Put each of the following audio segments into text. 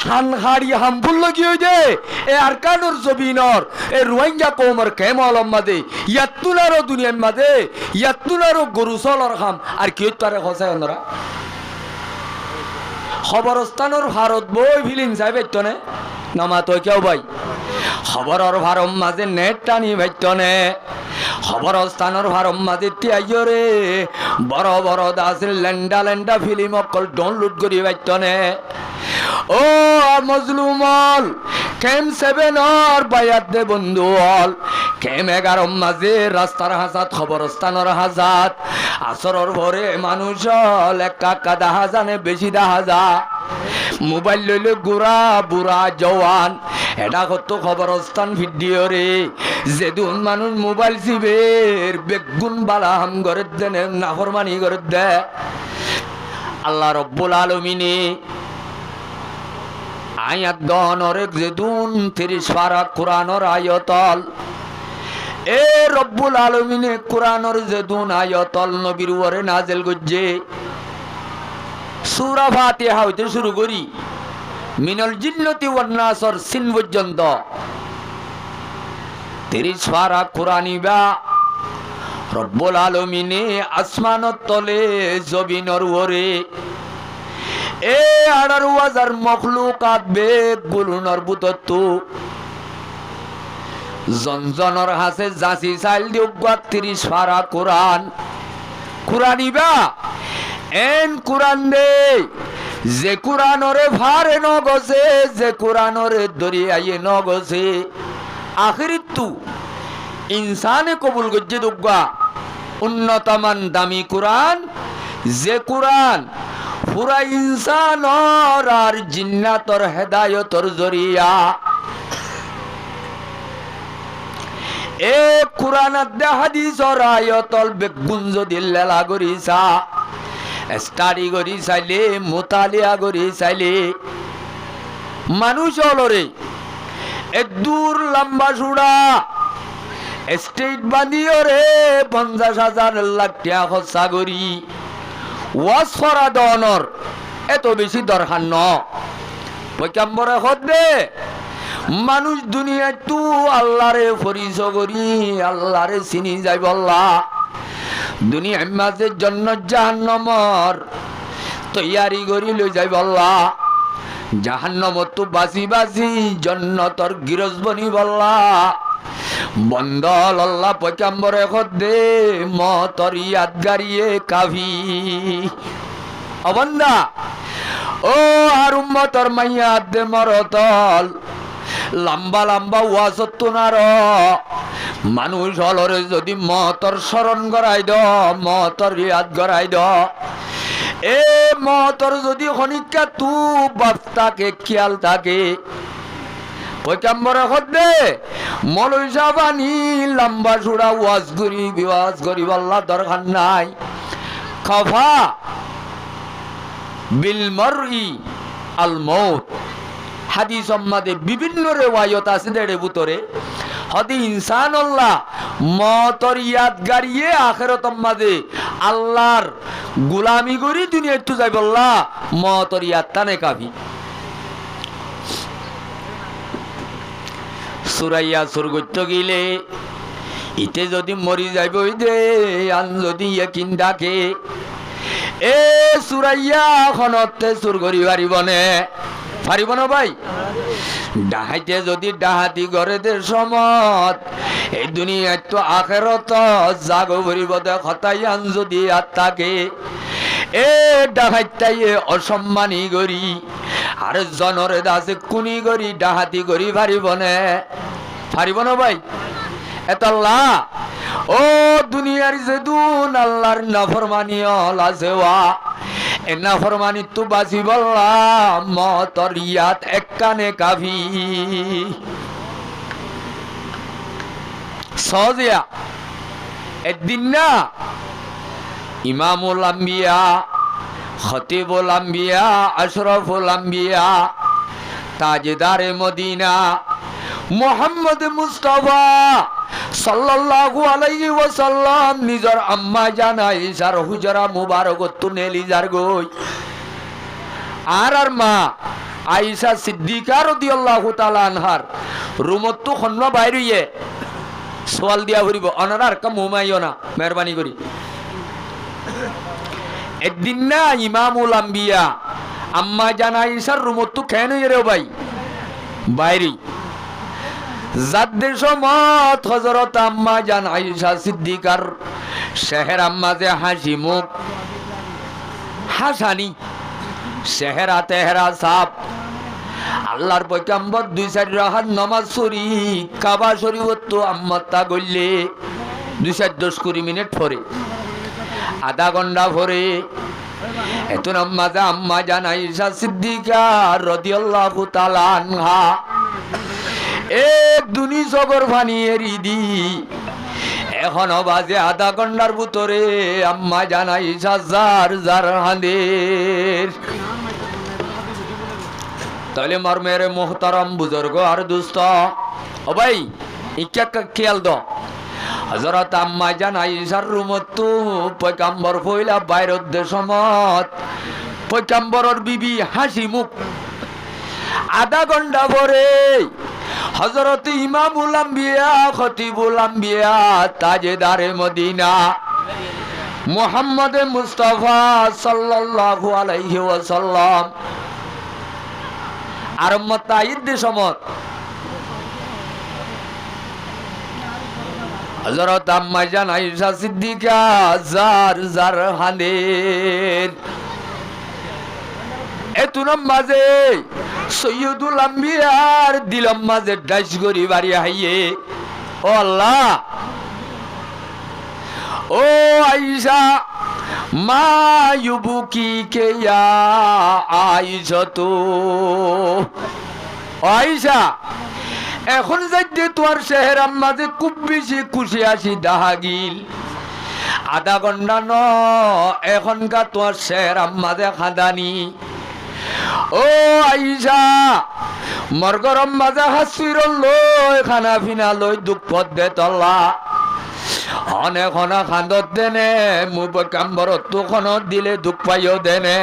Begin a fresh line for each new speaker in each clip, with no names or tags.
হানহাড়ি হামফুল লগি হই দে এ আরকানুর জবিনর এ রোহিঙ্গা কওমর কেমলম মাদে ইয়াতুনারো দুনিয়ার মাদে ইয়াতুনারো গরুসলর খাম আর কি তারে খসায় ওনরা খবরস্থানের ভারত বই ফিলিং চাই বাইতনে নামা তো কেউ ভাই খবরের ভারম মাঝে নেট টানি বাইতনে খবরস্থানের ভারম মাঝে তিয়াইও রে বড় বড় দাসের লেন্ডা লেন্ডা ফিল্ম অকল ডাউনলোড করি বাইতনে ও মজলুমল কেম 7 বায়াত দে বন্ধু হল কেম 11 মাঝে রাস্তার হাজাত খবরস্থানের হাজাত আসরর ভরে মানুষ হল একা দেখা জানে বেশি দেখা যা মোবাইল লইলে গুড়া বুড়া জওয়ান এটা কত খবরস্থান ভিডিও রে যেদুন মানুষ মোবাইল চিবের বেগুন বালা হাম করে দেনে নাফরমানি করে দে আল্লাহ রব্বুল আলামিনে আয়াত গণরে যেদুন 30 পারা কোরআনের আয়াতল এ রব্বুল আলামিনে কোরআনের যেদুন আয়াতল নবীর উপরে নাজিল করছে সূরা ফাতিহা হইতে শুরু করি মিনাল জিন্নতি ওয়ান নাসর সিন পর্যন্ত 30 পারা কোরআনিবা রব্বুল আলামিনে আসমানত তলে জমিনের উপরে এ 18,000 মখলুকাত বেগুলোর বুতত্তু জনজনের হাসে জাসি চাইল দিও 30 পারা কোরআন কোরআনিবা এন কোরআন দে যে কোরআনরে ভারে নগছে যে কোরআনরে দরিয়ায়ে নগছে আখিরিতু ইনসানে কবুল গজ্জে দুগা উন্নতমান দামি কোরআন যে কোরআন পুরা ইনসানর আর জিন্নাতর হেদায়তর জরিয়া এ কোরআন দে হাদিসর আয়াতল বেগুন যদি লেলা করিছা স্টাডি করি চাইলে মোতালিয়া করি চাইলে মানুষ অলরে এক দূর লম্বা সুড়া স্টেট বান্ধিও রে 50,000 লাখ টাকা খরচা করি ওয়াজ করা দনর এত বেশি দরকার ন পয়গম্বরে হদে মানুষ দুনিয়ায় তু আল্লাহরে পরিচয় করি আল্লাহরে চিনি যাই বললা দুনিয়ার মাঝে জান্নাত জাহান্নামর তৈয়ারি করি লই যাই বললা জাহান্নামত তো বাসি বাসি জান্নাতর গিরজ বনি বললা বন্দল আল্লাহ পয়গম্বরে খদে মতর ইয়াদগারিয়ে কাফি অবন্দা ও আর উম্মতর মাইয়া দে মরতল লম্বা লম্বা ওয়াজত নার মানুষ হলরে যদি মতর স্মরণ করাই দ মতর ইয়াদ করাই দ এ মতর যদি খনিকা তু বাপটাকে খেয়াল থাকে পয়গম্বর হদে মৌলভী সাহাবানি লম্বা সুড়া ওয়াজ করি আল্লাহ দরকার নাই খফা বিল মারই আল মউত হাদিস সম্মাদে বিভিন্ন রেওয়ায়ত আছে দেড়ে ভিতরে হদি ইনসান আল্লাহ মতর ইয়াদগারিয়ে আখিরাত মাঝে আল্লাহর গোলামি করি দুনিয়া একটু যাই বললা মতর ইয়াদ তানে কাফি সুরাইয়া সুরগত্য গিলে ইতে যদি মরি যাইব দে আন যদি ইয়াকিন ডাকে এ সুরাইয়া খনতে সুর করি পারিবনে পারিব না ভাই ডাহাইতে যদি ডাহাতি করে দে সমত এই দুনিয়ায় তো আখিরাত জাগ ভরিব দে খতায়ান যদি আত্মাকে এ ডাহাইতাই অসম্মানী করি আর জনরে দাসে কুনি করি ডাহাতি করি পারিব না ভাই এতল্লা ও দুনিয়ার যেদুন আল্লাহর নাফরমানি লাজেওয়া এ নাফরমানি তো বাসি বললা মতর ইয়াত এক কানে কাফি সজিয়া একদিন না ইমামুল আম্বিয়া খতিবুল আম্বিয়া আশরাফুল আম্বিয়া তাজদারে মদিনা মুহাম্মদ মুস্তাফা সাল্লাল্লাহু আলাইহি ওয়াসাল্লাম নিজর আম্মা জানা ইসার হুজরা মুবারক তুনেলি যার গই আর মা আয়েশা সিদ্দিকা রাদিয়াল্লাহু তাআলা আনহার রুমত তো খন্না বাইরিয়ে সওয়াল দিয়া হরিব অনারার কাম মোমাইও না মেহরবানি করি একদিন না ইমামুল আম্বিয়া আম্মা জান আয়েশার রুমত তো কেন রে ভাই বাইরি যাদের সমত হযরত আম্মা জান আয়েশা সিদ্দিকার চেহারা মাঝে হাসি মুখ হাসানি চেহারা তেহরা সাপ আল্লাহর পয়গম্বর 2-4 রাকাত নামাজ পড়ি কাবা শরীফত তো আম্মা তা গইলে 2-4 মিনিট পরে আধা ঘন্টা পরে এত নামাজে আম্মা জান আয়েশা সিদ্দিকা রাদিয়াল্লাহু তাআলা আনহা এক দুনি জগর ফানিয়ে রিদি এখন বাজে আধা ঘন্টার ভিতরে আম্মা জান আয়েশা জার জার হাঁদের তাহলে মার মেরে মোহতারাম বুজুর্গ আর দোস্ত ও ভাই ইকা খেয়াল দ হযরত আম্মা জান আয়েশার রুমত তো পয়গম্বর কইলা বাইরের দেশমত পয়গম্বরের বিবি হাসি মুখ আধা ঘন্টা পরে হযরত ইমামুল আম্বিয়া খতিবুল আম্বিয়া তাজেদারে মদিনা মুহাম্মদ মুস্তাফা সাল্লাল্লাহু আলাইহি ওয়াসাল্লাম আর উম্মতাইদ দেশমত হযরত আম্মা জান আয়েশা সিদ্দিকা জার জার হাঁদের এতুনম মাঝে সৈয়দুল আম্বিয়ার দিলম মাঝে ডাইস গরি বাড়ি হাইয়ে ও আল্লাহ ও আয়েশা মা ইউবুকি কে ইয়া আয়েশা তো আয়েশা এখন যাইতে তোমার চেহারার মাঝে খুব বেশি খুশি আসি দাহাগিল আধা ঘন্টা ন এখনকার তোমার চেহারার মাঝে খাদানি ও আয়েশা মরগরম মাঝে হাসির লই খানা ফিনা লই দুঃখ দে তল্লা অনেক খান্দত দেনে মুখ কাম্বরত তোখন দিলে দুঃখ পাইও দেনে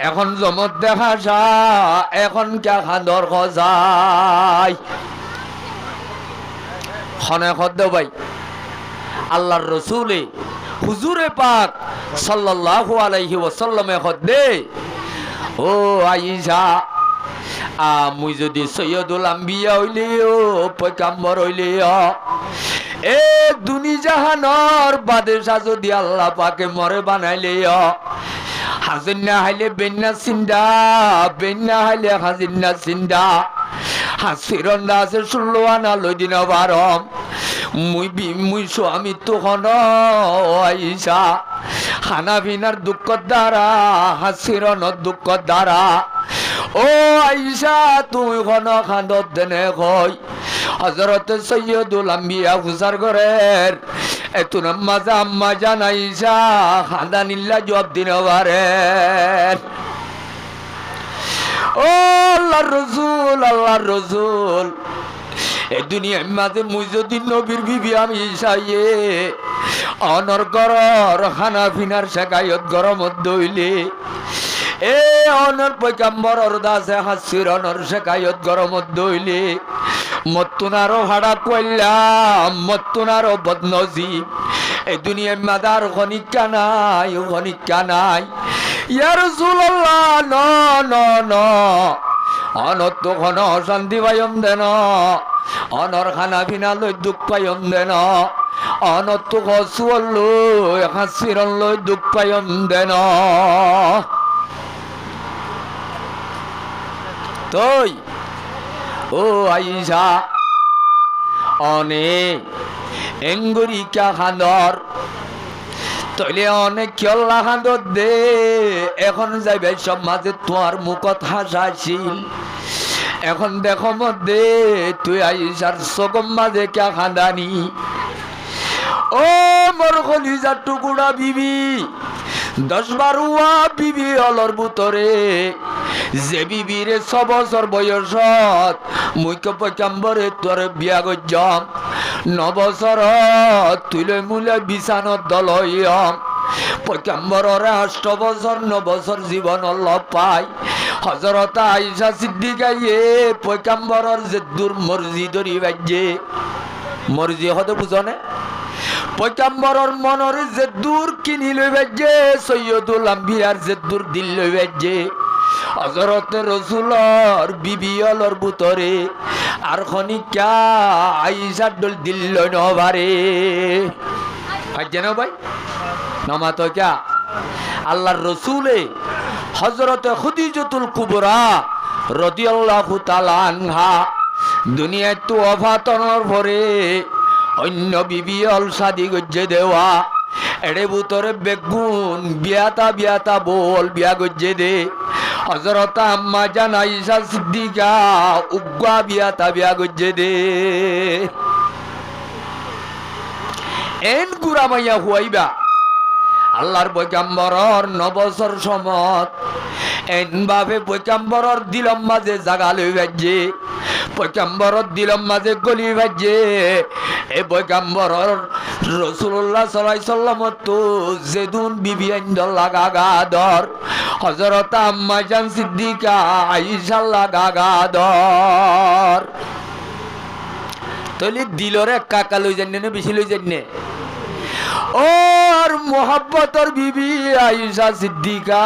এখন জমত দেখা যা এখন কে খান্দর খজাই খনে খদ্দ ভাই আল্লাহর রসুলে হুজুরে পাক সাল্লাল্লাহু আলাইহি ওয়াসাল্লামে খদ্দে ও আয়েশা মুই যদি সৈয়দুল আম্বিয়া হইলেও পয়গম্বর হইলেও এ দুনি জাহানর বাদশা যদি আল্লাহ পাকে মরে বানাইলেও হাজিনা হাইলে বেন্না সিন্দা বেন্না হাইলে হাজিনা সিন্দা হাসিরন্দা আছে 16 আনা লই দিন বারম মুই স্বামী তখন আয়েশা খানা পিনার দুঃখ দ্বারা হাসিরনের দুঃখ দ্বারা ও আয়েশা তুই কোন খান্দত দেনে কই হযরত সৈয়দুল আম্বিয়া হুসার ঘরের এতুন মাঝে আম্মা জান আয়েশা খাদানিল্লা জবাব দিন পারে ও আল্লাহর রাসূল এই দুনিয়ার মাঝে মুই যদি নবীর বিবি আমি চাইয়ে অনর গরর খানা ফিনার শেখায়ত গরমত দইলে এ অনর পয়গম্বরর দাসে হাসির অনর শেখায়ত গরমত দইলে মত্তুনারও ভাড়া কইলাম মত্তুনারও বদনজিব এই দুনিয়ার মাদার খনিকা নাই ইয়া রাসূলুল্লাহ ন ন ন অনত খন অশান্তি পাইম দেন অনর খানা পিনা লই দুঃখ পাইম দেন অনত কসুল লই হাসিরন লই দুঃখ পাইম দেন তই ও আয়েশা অনেক এঙ্গুরিকা খান্দর তইলে অনেক কিয়ল্লা খান্দর দে এখন যাইবে সব মাঝে তোমার মুখত হাসাছিল এখন দেখো মধ্যে তুই আয়েশার চোখর মাঝে কে খান্দানি ও মোর কলিজার টুকুরা বিবি 10-12 বিবি অলর ভিতরে যে বিবিরে 6 বছর বয়সত মুখ্য পয়গম্বরে তোর বিয়া গজ্জম 9 বছৰত তুলে মুলে বিছানত দলয়ম পয়গম্বররে 8 বছর 9 বছর জীবন লব পাই হযরত আয়েশা সিদ্দিকা পয়গম্বরের জেদ্দুর মর্জি ধরি বাজে মর্জি হতে বুঝনে পয়গম্বরের মনের জেদ্দুর কিনি লই বাজে সৈয়দুল আম্বিয়ার জেদ্দুর দিল লই বাজে হযরত রাসূলর বিবিয়লর ভিতরে আর খনিকা আয়েশার দল দিল লই নবারে আজেন ভাই নামা তো क्या আল্লাহর রাসূলে হযরত খুদিজাতুল কুবরা রাদিয়াল্লাহু তাআলা আনহা দুনিয়ায় তো ওফাতনের পরে অন্য বিবিয়ল শাদি গজ্জে দেওয়া এড়ে ভিতরে বেগুন বিয়াতা বল বিয়া গজ্জে দে হযরত আম্মা জান আয়েশা সিদ্দিকা উগ্গা বিয়া গজ্জে দে এন গুরা মাইয়া হুয়াইবা আল্লাহর পয়গম্বরর 9 বছর সমত এন ভাবে পয়গম্বরর দিলম মাঝে জাগা লই বাজে পয়গম্বরর দিলম মাঝে গলি বাজে এ পয়গম্বরর রাসূলুল্লাহ সাল্লাল্লাহু আলাইহি সাল্লাম তো জেদুন বিবি আইন্দল লাগা দর হযরত আম্মা জান সিদ্দিকা আয়েশা লাগা দর তলি দিলরে কাকা লই জাননে না বেশি লই জাননে ওর মোহাব্বতর বিবি আয়েশা সিদ্দিকা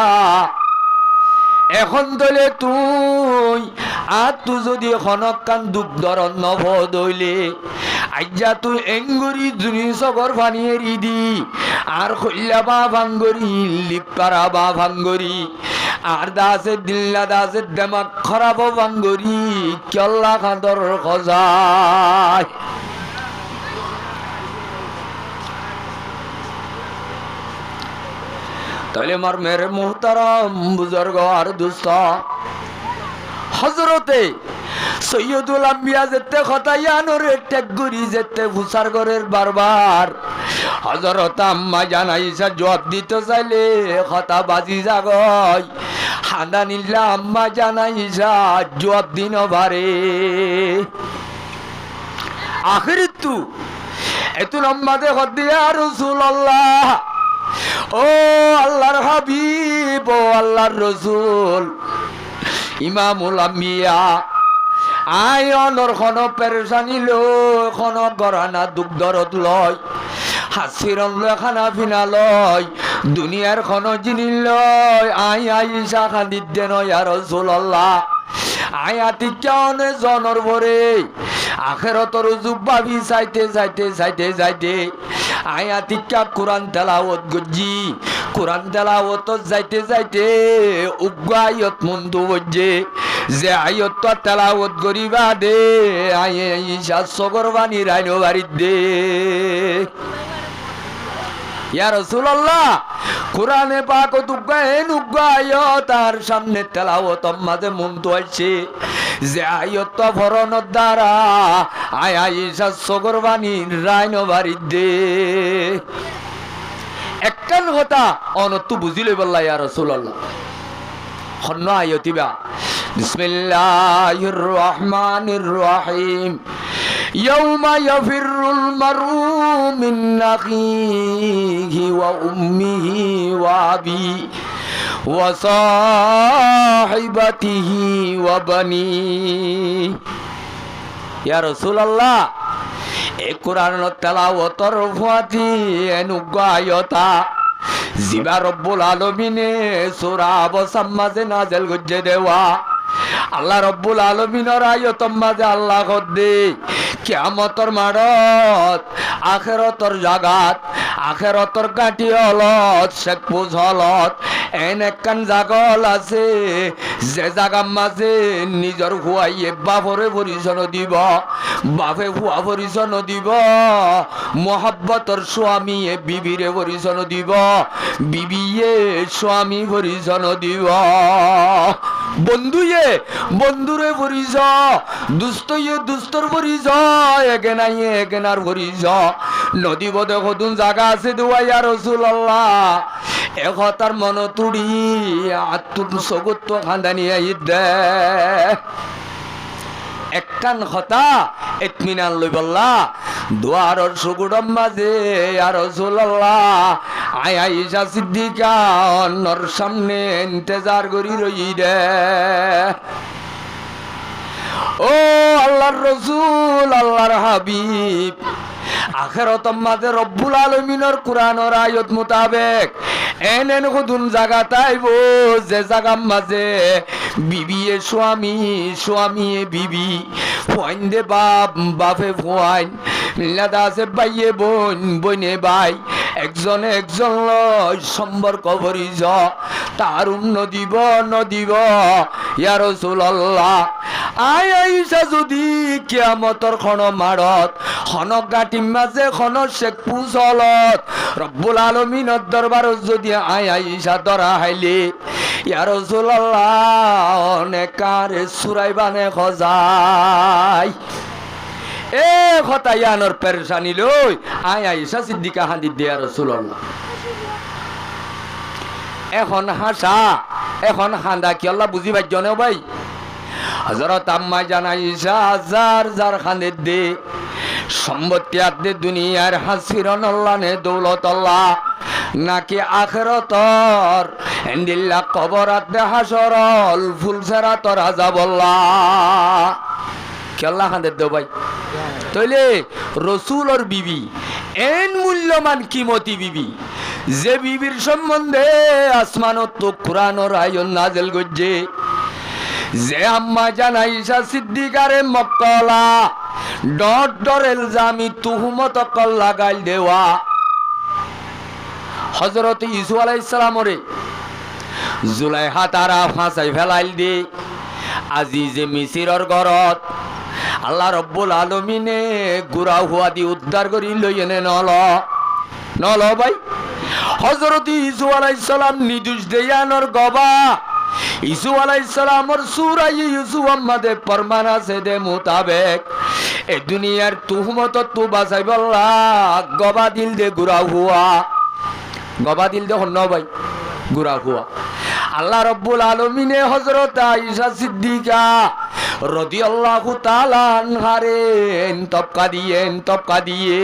এখন দলে তুই আর তুই যদি খনকান দুঃখ ধরন নভদ হইলে আজ্জা তুই এঙ্গুরি জুনি সগর ফানিয়ে রিদি আর খইলা বা ভাঙ্গরি লিপারা বা ভাঙ্গরি আর দাসে দিল্লা দাসে দেমাক খারাপ ভাঙ্গরি কেল্লা খাঁদর খজায় তাহলে আমার মেরে মুহতারাম বুজুর্গ আর দুস্ত হযরতে সৈয়দুল আম্বিয়া যেতে খতায়ানোরে টেকগুরি যেতে ফুসার ঘরের বারবার হযরত আম্মা জান আয়েশা জবাব দিতে চাইলে খতা বাজি জাগয় হান্দা নিল্লা আম্মা জান আয়েশা জবাব দিন বারে আখিরি তু এত লম্বা দে খদিয়া রাসূলুল্লাহ ও আল্লাহর হাবিব ও আল্লাহর রাসূল ইমামুল আম্বিয়া আই অনর খন পেরেশানি লয় খন গরানা দুঃখ দরদ লয় হাসিরন লয় খানা পিনা লয় দুনিয়ার খন জিনিস লয় আয়েশা খান্দিত দেন ইয়া রাসূলুল্লাহ আয়াতি কেনে জনর ভরে আখিরাতর যুগ ভাবি যাইতে আয়াতিকা কোরআন তেলাওয়াত গজি কোরআন তেলাওয়াত যাইতে উগ্গায়ত মন্দ বজে যে আয়াত তেলাওয়াত করিবা দে আয়েশা সগরবানি রাইনো বাড়ি দে ইয়া রাসূলুল্লাহ কোরআনে পাক দুগ্গায়ন উগ্গায়ত তার সামনে তেলাওয়াত মাঝে মন্দ আছে যে আয়াত ফরনের দ্বারা আয়েশা সগরবানি রাইনো বাড়ি দে একখান কথা অনতু বুঝিলে বললা ইয়া রাসূলুল্লাহ খন্ন আয়াতিবা বিসমিল্লাহির রহমানির রহিম ইয়াউমা ইয়াফিরুল মারউ মিন আখিহি ওয়া উম্মিহি ওয়া আবি ওয়া সাহিবাতিহি ওয়া বানি ইয়া রাসূলুল্লাহ এই কোরআনের তেলাওয়াতর ফাতি অনুগায়তা জিবা রব্বুল আলামিনে সূরা আবসাম মাঝে নাযিল গজে দেওয়া আল্লাহ রব্বুল আলামিনের আয়াতম মাঝে আল্লাহ কদে কিয়ামতর মাঠত আখিরাতর জাগাত আখিরাতর কাটি হলত শেখপুজ হলত এন একখান জাগল আছে যে জাগার মাঝে নিজর হুয়াইয়ে বাপরে পরিচন দিব বাপে হুয়া পরিচন দিব মহাব্বতর স্বামী বিবিরে পরিচন দিব বিবিয়ে স্বামী পরিচন দিব বন্ধুয়ে বন্ধুরে পরিচ দুস্তয়ে দুস্তর পরিচ এগেনাইয়ে এগেনার পরিচ নদী বদে কতুন জাগা আছে দেওয়া ইয়া রাসূলুল্লাহ একতার মন তুড়ি আত্মুর সগত খান্দানি দে একখান কথা ইতমিনান লই বললা দুয়ারর সুগুড়ম মাঝে ইয়া রাসূলুল্লাহ আয় আয়েশা সিদ্দিকা অন্যর সামনে ইন্তজার করি রই রে। ও আল্লাহর রসুল, আল্লাহর হাবিব, আখিরাত মাঝে রব্বুল আলামিনের কোরআনের আয়াত মোতাবেক এনেন হুদুন জায়গা তাইব যে জায়গা মাঝে বিবিয়ে স্বামী, স্বামীয়ে বিবি, ফোয়াইন্দে বাপ, বাপে ফোয়াইন, মিলাদা আছে বাইয়ে বোন, বইনে বাই, একজনে একজন লয় সম্পর্ক ভরিজ তার নদিব নদিব ইয়া রাসূলুল্লাহ। আয় আয়েশা যদি কিয়ামতর খন মাৰত খন গাটিম মাঝে খন শেখ পুজলত রব্বুল আলামিনের দরবারত যদি আয় আয়েশা ধরা হাইলে ইয়া রাসূলুল্লাহ অনেকারে সুরাইবানে খজাই এ কথা ইয়ানোর পেরেশানি লই আয় আয়েশা সিদ্দিকা হান্দি দিয়া রাসূলুল্লাহ। এখন হাসা এখন হান্দা কি আল্লাহ বুঝি পাইছ না ভাই? হযরত আম্মা জান আয়েশা হাজার হাজার খানে দে সম্পত্তি আদে দুনিয়ার হাসিরন আল্লাহ নে দৌলত আল্লাহ নাকি আখিরাতর ইনদিল্লা কবর আদে হাসরল ফুলসারাত রাজাবল্লাহ কি আল্লাহ খানে দে ভাই? তইলে রসুলর বিবি এন মূল্যমান কিমতি বিবি যে বিবির সম্বন্ধে আসমানত তো কুরআনের আয়াত নাযিল করছে, যে আম্মা জান আয়েশা সিদ্দিকারে মক্কলা ডট ডরেল জামি তুহমত কল লাগাই দেওয়া হযরত ইসু আলাইহিস সালামরে জুলাইহা তারা ফাঁসাই ফেলাইল দে আজিজে মিসিরর ঘরত আল্লাহ রব্বুল আলামিনে গুড়া হুয়া দি উদ্ধার করি লই এনে নল নল ভাই। হযরত ইসু আলাইহিস সালাম নিদুষ দেয়ানোর গবা ইসু আলাইহিস সালামর সূরা ইউসুফ আমাদে ফরমান আছে দে মোতাবেক এ দুনিয়ার তুহমত তু বাঁচাই বল্লা গবা দিল দে গুড়া হুয়া, গবা দিল দে হন্ন ভাই গুড়া হুয়া। আল্লাহ রব্বুল আলামিনে হযরত আয়েশা সিদ্দিকা রাদিয়াল্লাহু তাআলা আনহারে তবকা দিয়ে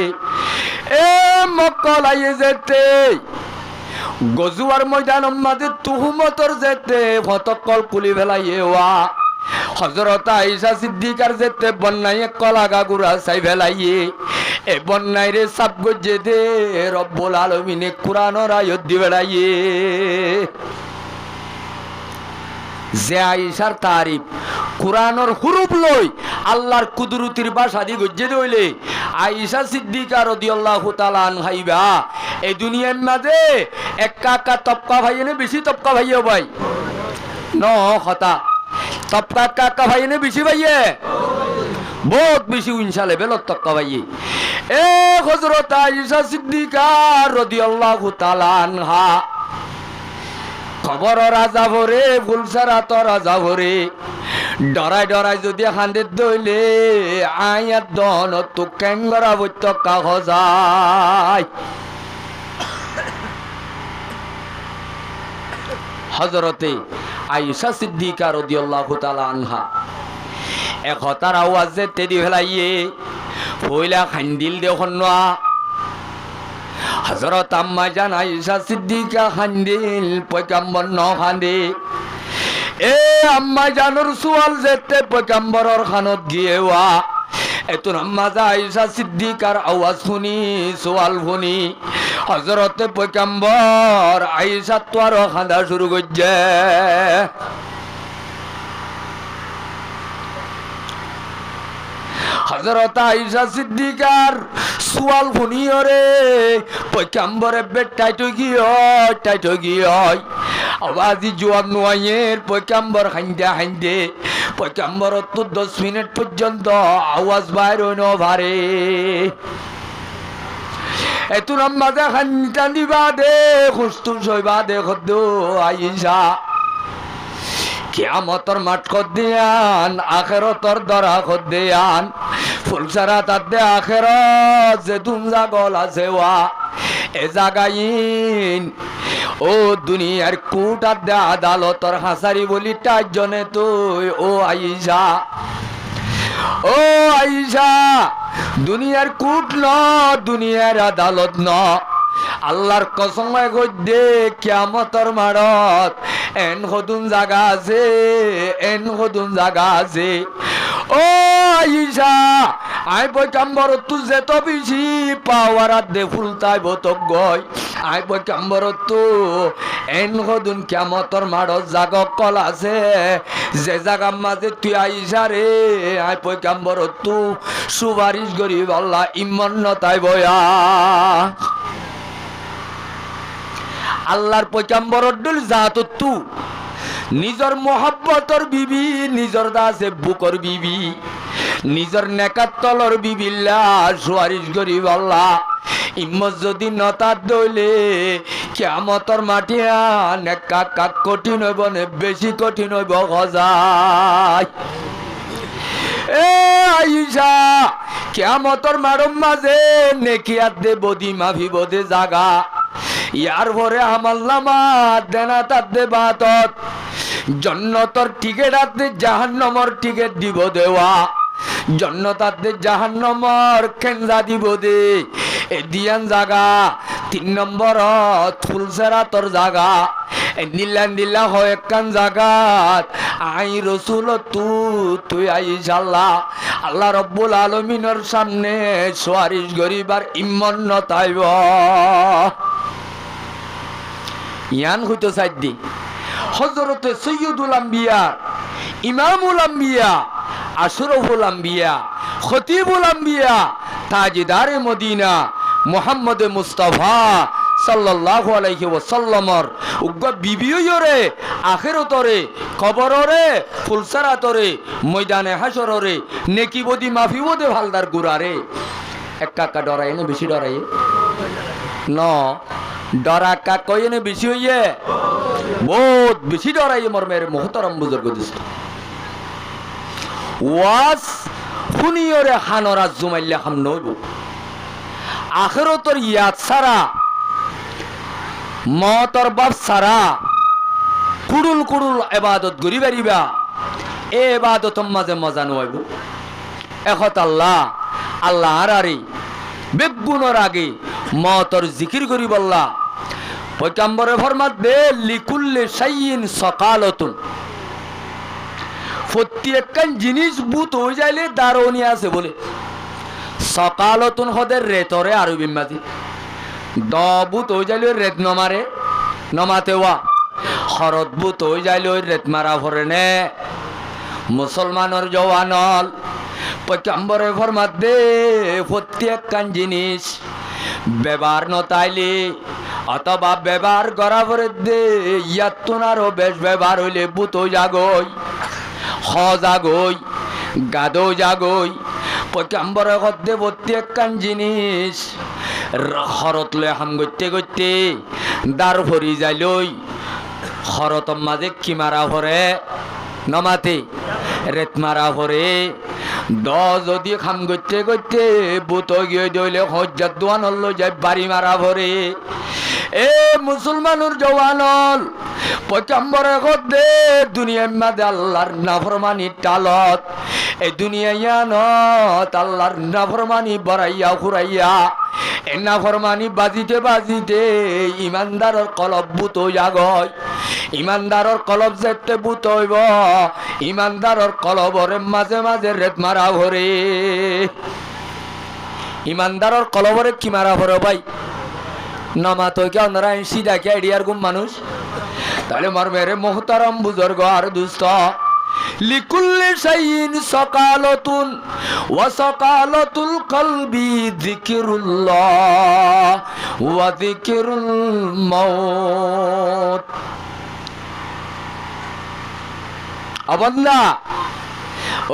এ মক্কালায়ে যেতে গজুয়ার ময়দান মাঝে তুহমতর যেতে ফতকল কুলি ফেলাইয়া হযরত আয়েশা সিদ্দিকার যেতে বন্যায় কলাগা গুড়া চাই ফেলাইয়ে এ বন্যায় রে সাপ গজে দে রব্বুল আলামিনে কুরআনের আয়াত দি বেড়াইয়ে যে আয়েশার তারিফ কুরআনের হুরুফ লই আল্লাহর কুদরতির ভাষা দি গজে দইলে আয়েশা সিদ্দিকা রাদিয়াল্লাহু তাআলা আনহাইবা এই দুনিয়ার মাঝে একা একা তপকা ভাইনে বেশি তপকা ভাইও ভাই ন কথা তপকা একা ভাইনে বেশি ভাইয়ে বহুত বেশি ইনশাআল্লাহ বেলত তপকা ভাইয়ে এ হযরত আয়েশা সিদ্দিকা রাদিয়াল্লাহু তাআলা আনহা খবর রাজা ভরে ফুলসারাত রাজা ভরে ডরাই ডরাই যদি খান্দে দইলে আয়াত দন তো ক্যাঙ্গরা বইত কাগজাই হযরতে আয়েশা সিদ্দিকা রাদিয়াল্লাহু তাআলা আনহা এক হতার আওয়াজে তেদি ফেলাইয়ে পয়লা খান্দিল দেখুন না হযরত আম্মা জান আয়েশা সিদ্দিকা খান্দিল পয়গম্বর ন খান্দে এ আম্মা জানুর সুয়াল যেতে পয়গম্বরর খানত গিয়েওয়া এতুন আম্মা আয়েশা সিদ্দিকার আওয়াজ শুনি সুয়াল শুনি হযরতে পয়গম্বর আয়েশা তোর খান্দা শুরু করছে হযরত আয়েশা সিদ্দিকার সুয়াল শুনিয়রে পয়গম্বরে বেটাইটো গিয় আওয়াজি জবাব নোয়াইয়ের পয়গম্বর হাইন্দে পয়গম্বর তো 10 মিনিট পর্যন্ত আওয়াজ বাইর হইন ভারে এতু নামাজে খান্টা দিবা দে খুস্তু সইবা দে খদ্দ আয়েশা কিয়ামতর মাঠ কদ্দিয়ান আখিরাতর দরা কদ্দিয়ান ফুলসারা তাদে আখিরাত যে দুমজা গল আছে ওয়া এ জাগাইন ও দুনিয়ার কোর্ট আদে আদালতর হাসারি বলি টাজনে তুই ও আয়েশা দুনিয়ার কোর্ট ন দুনিয়ার আদালত ন আল্লাহর কসম গদ্যে কিয়ামতর মারত এন হদুন জাগা আছে, এন হদুন জাগা আছে। ও আয়েশা আই পয়গম্বর তু যেত বেশি পাওয়ার দে ফুলতাই বতক গয় আই পয়গম্বর তু এন হদুন কিয়ামতর মারত জাগ কল আছে, যে জাগার মাঝে তুই আয়েশা রে আই পয়গম্বর তু সুপারিশ গরিব আল্লাহ ইমান্নতাই বয়া। আল্লাহর পয়গম্বর দল জাততু নিজর মোহাব্বতর বিবি, নিজর দাসে বুকর বিবি, নিজর নেকাত তলর বিবিল্লা সুয়ারিশ গরিব আল্লাহ ইম্মত যদি নতার দইলে কিয়ামতর মাটিয়া নেকা কাক কঠিন হইব নে বেশি কঠিন হইব গজায়। এ আয়েশা কিয়ামতর মারম মাঝে নেকিয়াত দে বদি মাফি বদে জাগা, ইয়ার পরে আমল নামা দেনা তাতে বাতত জন্নতর টিকেট আতে জাহান্নমর টিকেট দিব দেওয়া, জন্নতাতে জাহান্নমর খেঞ্জা দিব দে এ দিয়ান জাগা। 3 নম্বর ফুলসেরাতর জাগা নীলা নীলা হয় একখান জাগাত আই রসুল তুই আইস আল্লাহ আল্লাহ রব্বুল আলমিনের সামনে সুয়ারিশ গরিবার ইমান্নতাইব। ইয়ান হইতো সাইদি হযরতে সৈয়দুল আম্বিয়া, ইমামুল আম্বিয়া, আশরাফুল আম্বিয়া, খতিবুল আম্বিয়া, তাজদারে মদিনা মুহাম্মদ মুস্তাফা সাল্লাল্লাহু আলাইহি ওয়াসাল্লামর উগ্র বিবিয়রে আখিরাতরে কবররে ফুলসারাতরে ময়দানে হাসররে নেকি বদি মাফি বদে ভালদার গুরারে একা একা ডরাই না বেশি ডরাই ন ডরা কা কইনে বেশি হইয়ে বহুত বেশি ডরাই মোর মেরে মুহতারাম বুজুর্গ দোস্ত ওয়াস ফুনিয়রে হানরা জুমাইল্লা হাম নইব আখিরাতর ইয়াদ সারা মতর বাপ সারা কুড়ুল কুড়ুল ইবাদত করি পারিবা এ ইবাদত মাঝে মজা নইব একত আল্লাহ আল্লাহ আরারি বেগুনর আগে মতর জিকির করি বললা পয়গম্বরে ফরমাত দে লিকুল্লি শাইইন সকালাতুন প্রত্যেকখান জিনিস বুত হয়ে যাইলে দারুনি আছে বলে সকালাতুন হদের রেতরে আরবি মাঝে দবুত হয়ে যাইলে রেত নমারে নমাতেওয়া হরত বুত হয়ে যাইলে রেত মারা ভরে নে মুসলমানের জওয়ানল পয়গম্বরে ফরমাত দে প্রত্যেকখান জিনিস ব্যবহার নতাইলে অথবা ব্যবহার করা পরে দে ইয়াতুনারও বেশ ব্যবহার হইলে বুতো জাগই হ জাগই গাদো জাগই পয়গম্বরে কদ্দে প্রত্যেকখান জিনিস হরত লয় হাম করতে করতে দার ভরি যাইলই হরতর মাঝে কি মারা ভরে নমাতে রেত মারা ভরে দ যদি খাম করতে করতে বুত গিয়ে দইলে হজ্জাত দোয়ান হল যাই বাড়ি মারা ভরে এ মুসলমানুর জওয়ানল পয়গম্বরে কদ্দে দুনিয়ার মাঝে আল্লাহর নাফরমানি টালত এই দুনিয়ায়ানত আল্লাহর নাফরমানি বড়াইয়া খুরাইয়া এ নাফরমানি বাজিতে বাজিতে ইমানদারর কলব বুত জাগয় ইমানদারর কলব যেতে বুত হইব ইমানদারর কলবরে মাঝে মাঝে রেত মারা ভরে ইমানদারর কলবরে কি মারা ভরে ভাই নমা তো কে ওনারা সিধা কে এডিয়ার গুম মানুষ তাহলে মর মেরে মোহতারাম বুজুর্গ আর দুস্থ লিকুল্লি শাইইন সকালাতুন ওয়া সকালাতুল কলবি যিকরুল্লাহ ওয়া যিকরুল মাউত আবান্দা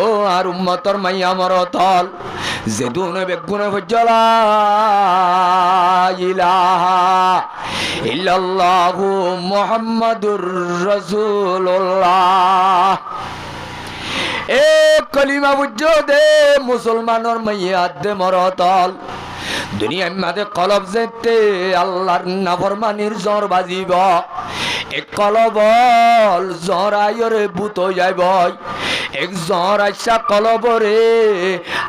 ও আর উম্মতর মাইয়া মরতল যেদুনে বেগুনে ফজলা ইলাহা ইল্লাল্লাহু মুহাম্মাদুর রাসূলুল্লাহ এ কলিমা বুঝো দে মুসলমানের মাইয়া দে মরতল দুনিয়ার মাঝে কলব যেতে আল্লাহর নাফরমানির জ্বর বাজিব এক কলবল জরায়রে বুত যাইব এক জ্বর আইসা কলবরে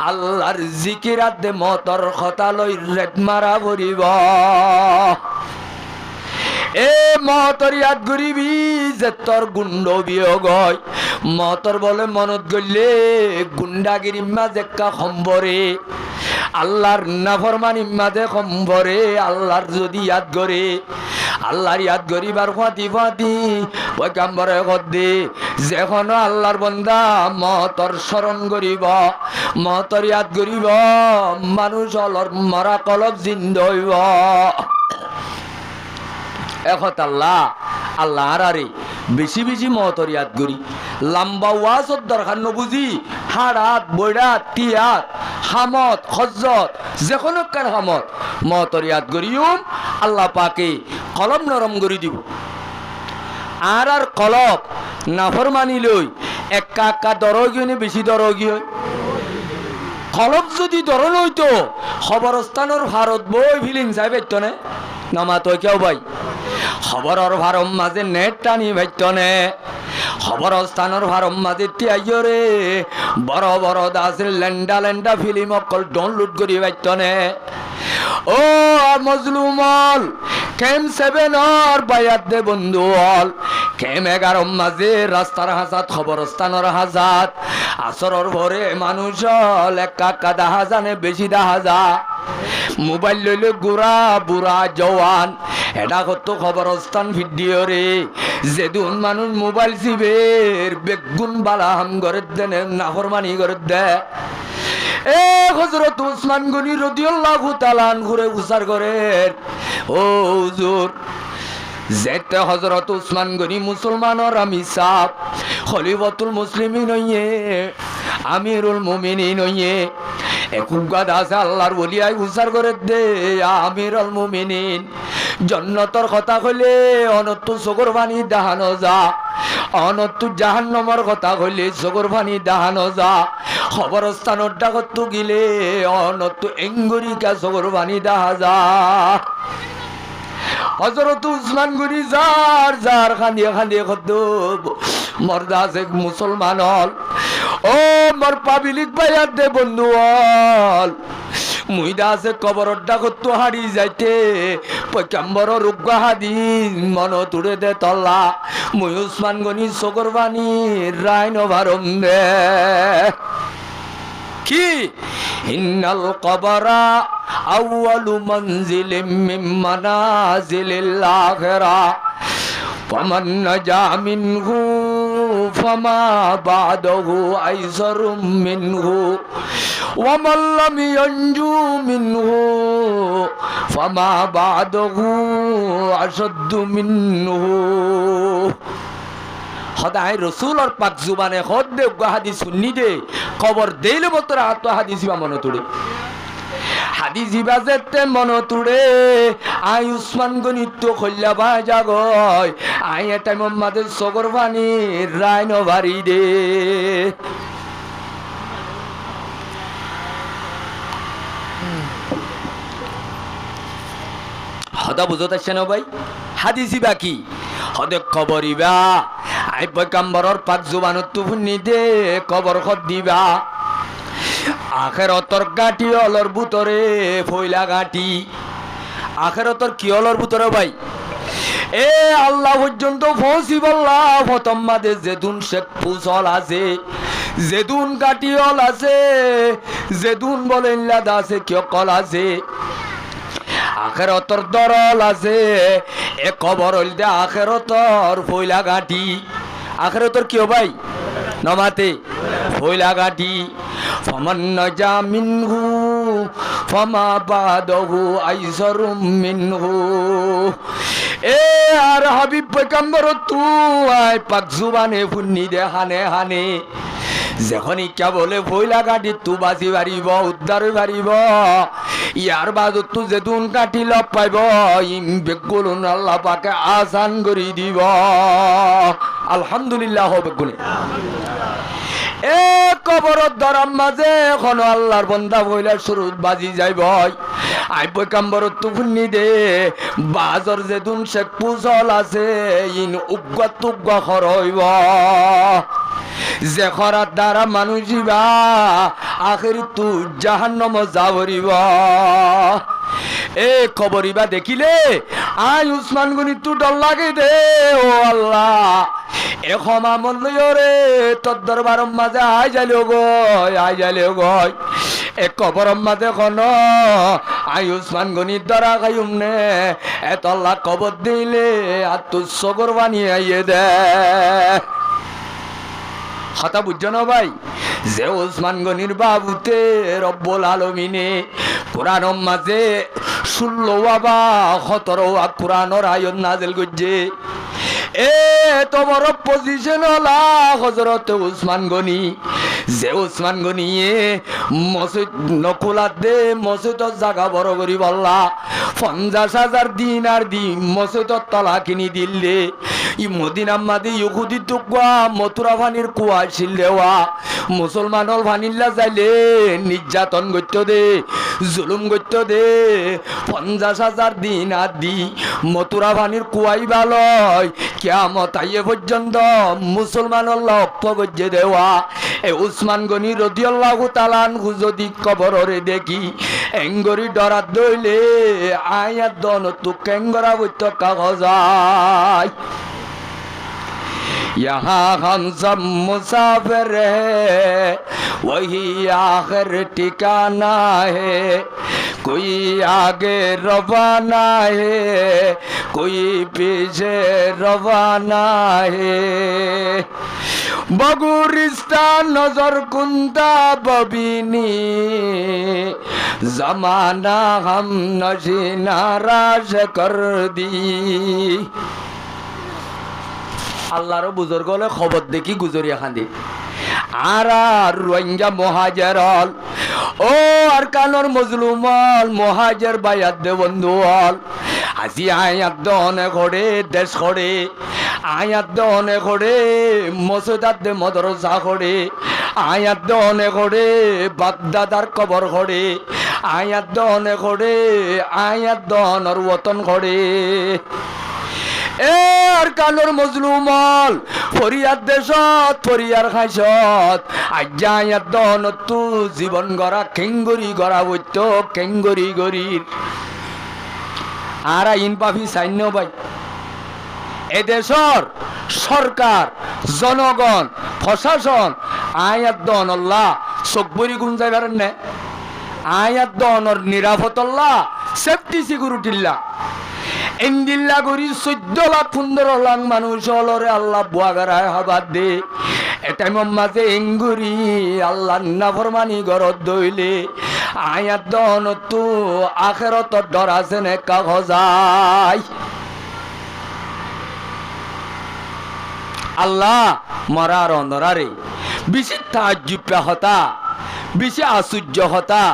আল্লাহর জিকিরাত দে মতর কথা লই রেট মারা ভরিব এ মতর ইয়াদ গরিবি যে তোর গুন্ড বিয়োগ হয় মতর বলে মনত গলে গুন্ডাগিরি মাঝে কা সম্বরে আল্লাহর নাফরমানি মাঝে সম্বরে আল্লাহর যদি ইয়াদ করে আল্লাহর ইয়াদ গরিবার ফাতি ফাতি ওই কাম্বরে গদ্দে যেখন আল্লাহর বন্দা মতর স্মরণ করিব মতর ইয়াদ করিব মানুষ অলর মরা কলব জিন্দ হইব এখন আল্লাহ আল্লাহ আরে বেশি বেশি মতর ইয়াদ করি লম্বা ওয়াজত দরকার নবুঝি হাড়াত বৈরাত তিয়াত হামত হজ্জত যে কোনো কার হামত মতর ইয়াদ করিউম আল্লাহ পাকে কলম নরম করে দিব আর আর কলব নাফরমানি লই একা একা দরগিয়ে বেশি দরগি হয় কলব যদি দরন হইতো খবরস্থানের ভারত বই ফিলিং চাই পাইতনে নামা তই কেউ ভাই খবরের ভারম মাঝে নেট টানি ভাইতনে খবরস্থানের ভারম মাঝে তিয়াইরে বড় বড় দাস লেন্ডা লেন্ডা ফিল্ম অকল ডাউনলোড করি ভাইতনে ও মজলুমল কেম 7 বায়াত দে বন্ধু হল কেম 11 মাঝে রাস্তার হাজাত খবরস্থানের হাজাত আসরের ভরে মানুষ একা একা দেখা জানে বেশি দেখা যা মোবাইল লইলে গুড়া বুড়া জওয়ান এটা কত খবরস্থান ভিডিও রে যেদিন মানুষ মোবাইল চিবের বেগুন বালা হাম করে দেনে নাফরমানি করে দে এ হযরত উসমান গনি রাদিয়াল্লাহু তাআলা আনহুরে উসার করেন ও হুজুর যেতে হযরত উসমান গনি মুসলমানর আমি সাপ খলিফাতুল মুসলিমিন হইয়ে আমিরুল মুমিনিন হইয়ে একুগাদ আছে আল্লাহর ওলিয়াই উসার করে দে আমিরুল মুমিনিন জন্নতর কথা কইলে অনত্তু চকুর পানি দাহানো যা অনত্তু জাহান্নামের কথা কইলে চকুর পানি দাহানো যা খবরস্থানের ডাকত গিলে অনত্তু এঙ্গুরিকা চকুর পানি দাহা যা হযরত উসমান গনি যার যার খান্দিয়ে খান্দিয়ে কত মর্দা আছে মুসলমান হল ও মোর পাবলিক ভাইয়ার দে বন্ধু হল মুইদা আছে কবরের ডাকত হারি যাইতে পয়গম্বরের রুগা হাদিস মন তুড়ে দে তল্লা মুই উসমান গনি চকুর পানি রাইন ভারম দে কি ইন্নাল কবরা আউয়ালু মানজিলিম মিন মানাজিলিল আখিরা ফামান নাজা মিনহু ফামা বাদাহু আইসারুম মিনহু ওয়ামান লাম ইয়ানজু মিনহু ফামা বাদাহু আশাদ্দু মিনহু সদায় রসুলর পাক জুবানে হদ দে হাদিস শুনি দে খবর দেইলে মতরা আতো হাদিস বা মনে তুড়ে হাদিস বাজেতে মনে তুড়ে আই উসমান গনি তো খল্লা বাজা গয় আই এটা মোহাম্মদের সগর পানি রাইন ভারি দে হদা বুঝতে আসছেন ভাই হাদিসি বাকি হদে খবরিবা আই পয়গম্বরর পাক জুবানত তুফুনি দে খবর খদ দিবা আখেরতর গাঁটি অলর ভিতরে ফইলা গাঁটি আখেরতর কি অলর ভিতরে ভাই এ আল্লাহ পর্যন্ত পৌঁছিবল্লা প্রথম মাদে যেদুন শেখ ফুসল আছে যেদুন গাঁটি অল আছে যেদুন বলেন লাদা আছে কিয় কল আছে আখেরতর দরল আছে এ কবর হইল দে আখেরতর ফইলা গাঁটি আখেরতর কিয় ভাই নমাতে ফইলা গাঁটি ফামান নাজা মিনহু ফামা বাদাহু আইসারুম মিনহু এ আর হাবিব পয়গম্বর তুই পাক জুবানে ফুন্নি দে হানে হানে যখনই কে বলে ফইলা গাঁটি তু বাঁচি পারিব উদ্ধার পারিব ইয়ার বাজত তু যেদুন কাটি লব পাইব ইম বেগুন আল্লাহ পাকে আসান করি দিব আলহামদুলিল্লাহ বেগুনে এ কবরত দরাম মাঝে এখন আল্লাহর বন্দা বইলা শুরু বাজি যাইব আই পয়গাম্বর তুফুন্নি দে বাজর যে দুন শেখ পুজল আছে ইন উগ্গা তুগ্গা খরইব যে খরার দ্বারা মানুষিবা আখির তু জাহান্নাম যাবরিব এ খবরিবা দেখিলে আই উসমান গনি তু ডর লাগে দে ও আল্লাহ এ ক্ষমা মূল্য রে তোর দরবার মাঝে আই যাইলেও গয় এ কবর মাঝে খন আই উসমান গনির দ্বারা খাইম নে এত আল্লাহ কবর দিলে আর তু সগর বানিয়ে আইয়ে দে কথা বুঝছো না ভাই যে ওসমান গনির বাবুতে রব্বুল আলমিনে কোরআন মাঝে 16 বা 17 কোরআনের আয়াত নাযিল করছে এ তো বড় পজিশন হলা হযরত ওসমান গনি যে ওসমান গনিয়ে মসজিদ নকুলাত দে মসজিদত জায়গা বড় করি বললা 50,000 দিনার দি মসজিদত তলা কিনি দিলে ই মদিনা মাদি ইহুদি টুকুয়া মথুরা ভানির কুয়া ছিল দেওয়া মুসলমানল ভানিল্লা যাইলে নির্যাতন করতে দে জুলুম করতে দে 50,000 দিনার দি মথুরা ভানির কুয়াই ভালয় কিয়ামত আইয়ে পর্যন্ত মুসলমানল লক্ষ গজ্জে দেওয়া এ উসমান গনি রাদিয়াল্লাহু তাআলা আনহু যদি কবরে দেখি এঙ্গরি ডরাত দইলে আয়াত দন তু কেঙ্গরা বইত কাগজাই यहाँ हम सब मुसाफिर है वही आखिर ठिकाना है कोई आगे रवाना है कोई पीछे रवाना है बगुरिस्तान नजर कुंदा बबीनी जमाना हम नशी नाराज कर दी আল্লাহর বুজুর্গ হলে খবর দেখি গুজরিয়া খান্দি আর রোহিঙ্গা মহাজেরল ও আর কানোর মজলুমল মহাজের বায়াত দে বন্ধু হল আজি আয়াত দনে ঘরে দেশ ঘরে আয়াত দনে ঘরে মসজিদাত দে মদরসা ঘরে আয়াত দনে ঘরে বাগদাদার কবর ঘরে আয়াত দনে ঘরে আয়াত দনর ওতন ঘরে এ আর কানোর মজলুমল ফরিয়াদ দেশত ফরিয়ার খাইছত আজ্ঞায়াত দনতু জীবন গড়া কেঙ্গরি গড়া বৈত্য কেঙ্গরি গরির আর আইন পাফি সাইন্য ভাই এদেশর সরকার জনগণ প্রশাসন আয়াত দন আল্লাহ সকবরি গুণ যাইবার নে আয়াত দনর নিরাপত্তা সেফটি সিকিউরিটিল্লা এন্দিল্লা করি 14 লাখ 15 লাখ মানুষ হলরে আল্লাহ বুয়াগারায় হাবাদ দে এটাই মাঝে এঙ্গুরি আল্লাহ নাফরমানি গরত দইলে আয়াত দন তু আখেরত ডর আছে নে কাগজাই আল্লাহ মরার অন্ধরারে বেশি তাজ্জুব হতা বেশি আশ্চর্য হতা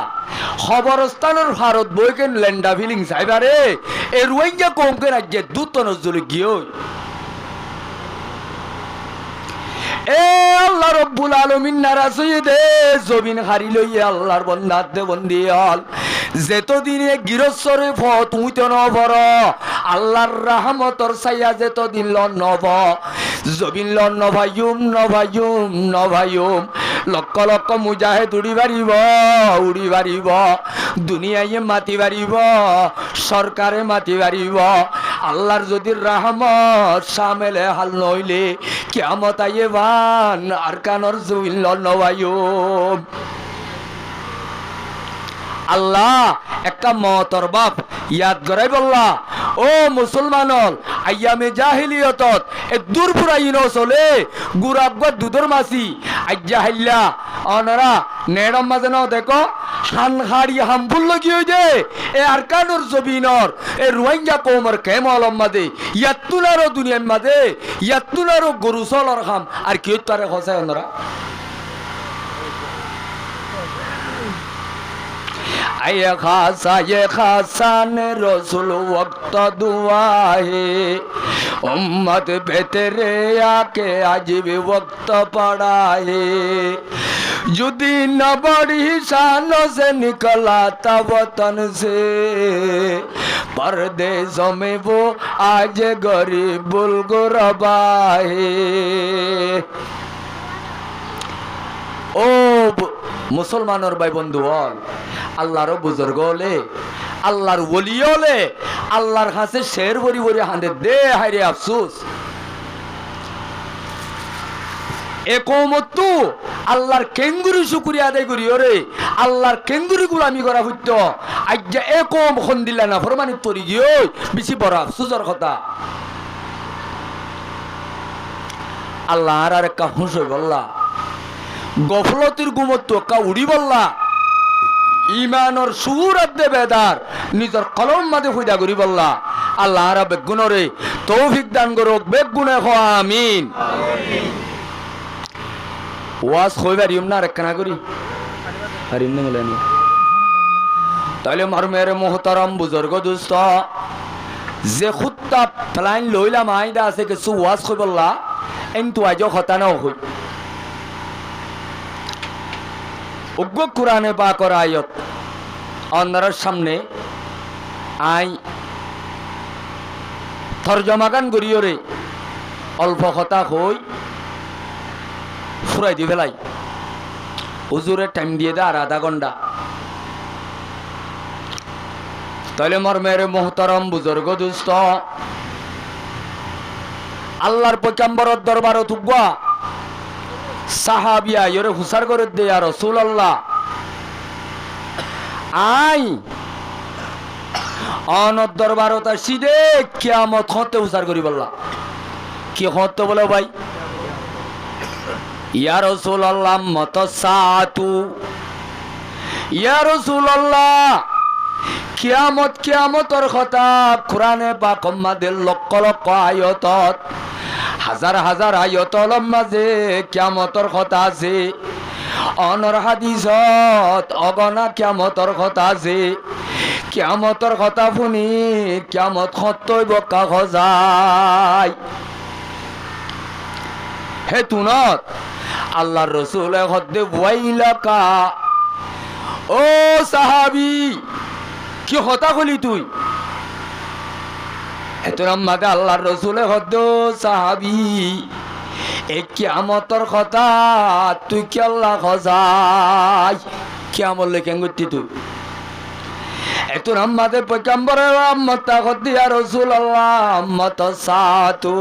খবরস্থানের ভারত বইকেন ল্যান্ডা ফিলিং সাইবারে এ রোহিঙ্গা কমকে রাজ্যে দূত নজরে গিয়ে এ আল্লাহ রব্বুল আলামিন নারাজ হয়ে দে জমিন হারি লইয়ে আল্লাহর বন্দাত দে বন্দি হল যেতদিনে গিরস্বরে তুইত নবর আল্লাহর রহমতর ছায়া যেতদিন ল নব জমিন ল নভাইম লক্ষ লক্ষ মুজাহিদ উড়ি বাড়িব দুনিয়ায় মাতি বাড়িব সরকারে মাতি বাড়িব আল্লাহর যদি রহমত সামেলে হাল নইলে কিয়ামত আইয়ে বান আর কানর জমিন ল নভাইম আল্লাহ একটা মতর বাপ ইয়াদ করাই বললা ও মুসলমানল আইয়ামে জাহিলিয়তত এ দূরপুরাইন চলে গুরাগবা দুধর মাসি আজ্জা হাইল্লা অনরা নেড়ম মাঝে ন দেখো সানহারি হামফুল লগি হই দে এ আরকানুর জবিনর এ রোহিঙ্গা কওমর কেমলম মাদে ইয়াতুনারো দুনিয়ার মাদে ইয়াতুনারো গরু চলর খাম আর কি তারে খসায় অনরা आये खासा ने रसूल वक्त दुआ है उम्मत पे तेरे आके आज भी वक्त पड़ा है যদি না बड़ी शानों से निकला था वतन से परदेशों में वो आज गरीबुल गुरबा है। ও মুসলমানের ভাই বন্ধু হল, আল্লাহর বুজুর্গ হলে, আল্লাহর ওলি হলে, আল্লাহর কাছে শের বরি বরি হাঁদে দে হায়রে আফসোস। একমতু আল্লাহর কেঙ্গুরি শুকরিয়া আদায় করি, ওরে আল্লাহর কেঙ্গুরি গুলামি করা হইত, আজ্ঞা একম খন দিলা না ফরমানি তরি গিয়ে বেশি বড় আফসোসের কথা। আল্লাহ আর একটা হুঁশ হই বললা, গফলতির গুমত্ব কা উড়ি বললা, ইমানর সুর আদে বেদার নিজের কলম মাদে হইদা করি বললা। আল্লাহ আর বেগুনরে তৌফিক দান করুক, বেগুনে হ আমিন। ওয়াজ কইবার ইমনা রাখনা করি হারিম না বলেনি। তাহলে মারমের মোহতারাম বুজুর্গ দোস্ত, যে খুত্তা প্লাইন লইলাম আইদা আছে কিছু ওয়াজ কই বললা, কিন্তু আজ কথা নাও হই উগ্র কোরআনে পাকের আয়াত আপনার সামনে আই তরজমাগান করিয়রে অল্প কথা কই ফুরাই দি ফেলাই। হুজুরের টাইম দিয়ে দে আর আধা ঘন্টা। তাহলে মর্মের মোহতারাম বুজুর্গ দোস্ত, আল্লাহর পয়গম্বরের দরবারত উগা সাহাবিয়া ইরে হুসার করে দে আর রাসূলুল্লাহ আই অনর দরবারত আসি দে কিয়ামত হতে হুসার করি বললা। কি হতে বলে ভাই? ইয়া রাসূলুল্লাহ মাতাসাতু, ইয়া রাসূলুল্লাহ কিয়ামত কিয়ামতর কথা কোরআনে পাক মাদের লক্ষ লক্ষ আয়াতত হাজার হাজার আয়াতর মাঝে কিয়ামতর কথা আছে, অনর হাদিসত অগণা কিয়ামতর কথা আছে। কিয়ামতর কথা শুনি কিয়ামত সত্যই বকা খজাই হে তুনত আল্লাহর রাসূল হদ্দে ওয়াইলাকা, ও সাহাবী কি হতা কলি তুই? এতর মাদে আল্লাহর রাসূল হদ্দ সাহাবী এ কিয়ামতর কথা তুই কি আল্লাহ খজাই? কিয়ামত লেখেন গতি তুই এতর মাদে পয়গম্বরের আম্মতা হদ্দি ইয়া রাসূলুল্লাহ মাতাসাতু,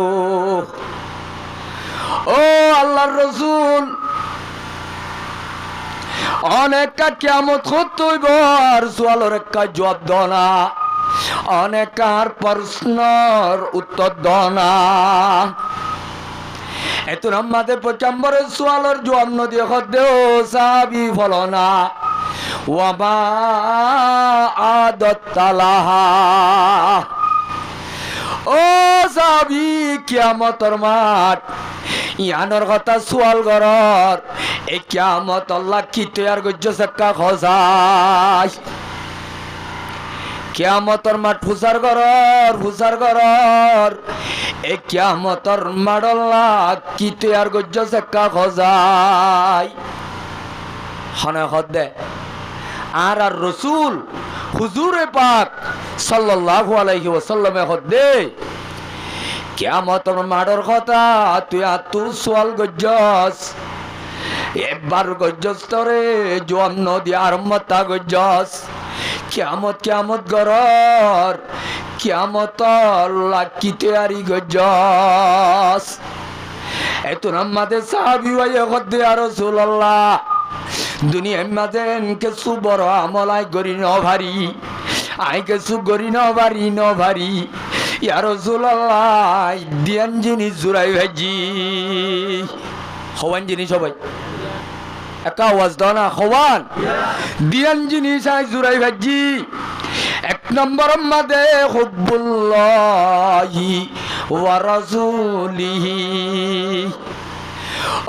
ও আল্লাহর রাসূল অনেকটা কিয়ামত হইব আর সোয়ালের একটা জবাব দাও না, অনেক আর প্রশ্নের উত্তর দাও না। এত আমাদের পয়গম্বরের সোয়ালের জবাব ন দিয়ে দেও সাহাবী ফলো না ওয়ামা আদাতালাহা, ও সাহাবী কিয়ামতের মাঠ ইয়ানোর কথা সোয়াল গরর এই কিয়ামত আল্লাহ কি তৈয়ার গজ্জ সাক্কা খজাই। কিয়ামতের মাঠ ফুসার গরর এই কিয়ামতের মাঠ আল্লাহ কি তৈয়ার গজ্জ সাক্কা খজাই। হনে হদে আর আর রাসূল হুজুরে পাক সাল্লাল্লাহু আলাইহি ওয়াসাল্লামে হদে কিয়ামতের মাঠের কথা তুই আতু সোয়াল গজ্জস, একবার গজ্জস তরে জোয়াম নদী আর মতা গজ্জস। কিয়ামত কিয়ামত গরর কিয়ামত আল্লাহ কি তৈয়ারি গজ্জস। এত নামাদে সাহাবী ভাই হদে আর রাসূলুল্লাহ দুনিয়ার মাঝে কিছু বড় আমলাই গরি ন ভারী, আই কিছু গরি ন ভারী ইয়া রাসূলুল্লাহ দিয়ান জিনিস জুরাই ভাজি হওয়ান জিনিস সবাই একা আওয়াজ দাও না হওয়ান দিয়ান জিনিস আই জুরাই ভাজি। এক নম্বর মাদে হুব্বুল্লাহি ওয়া রাসূলিহি,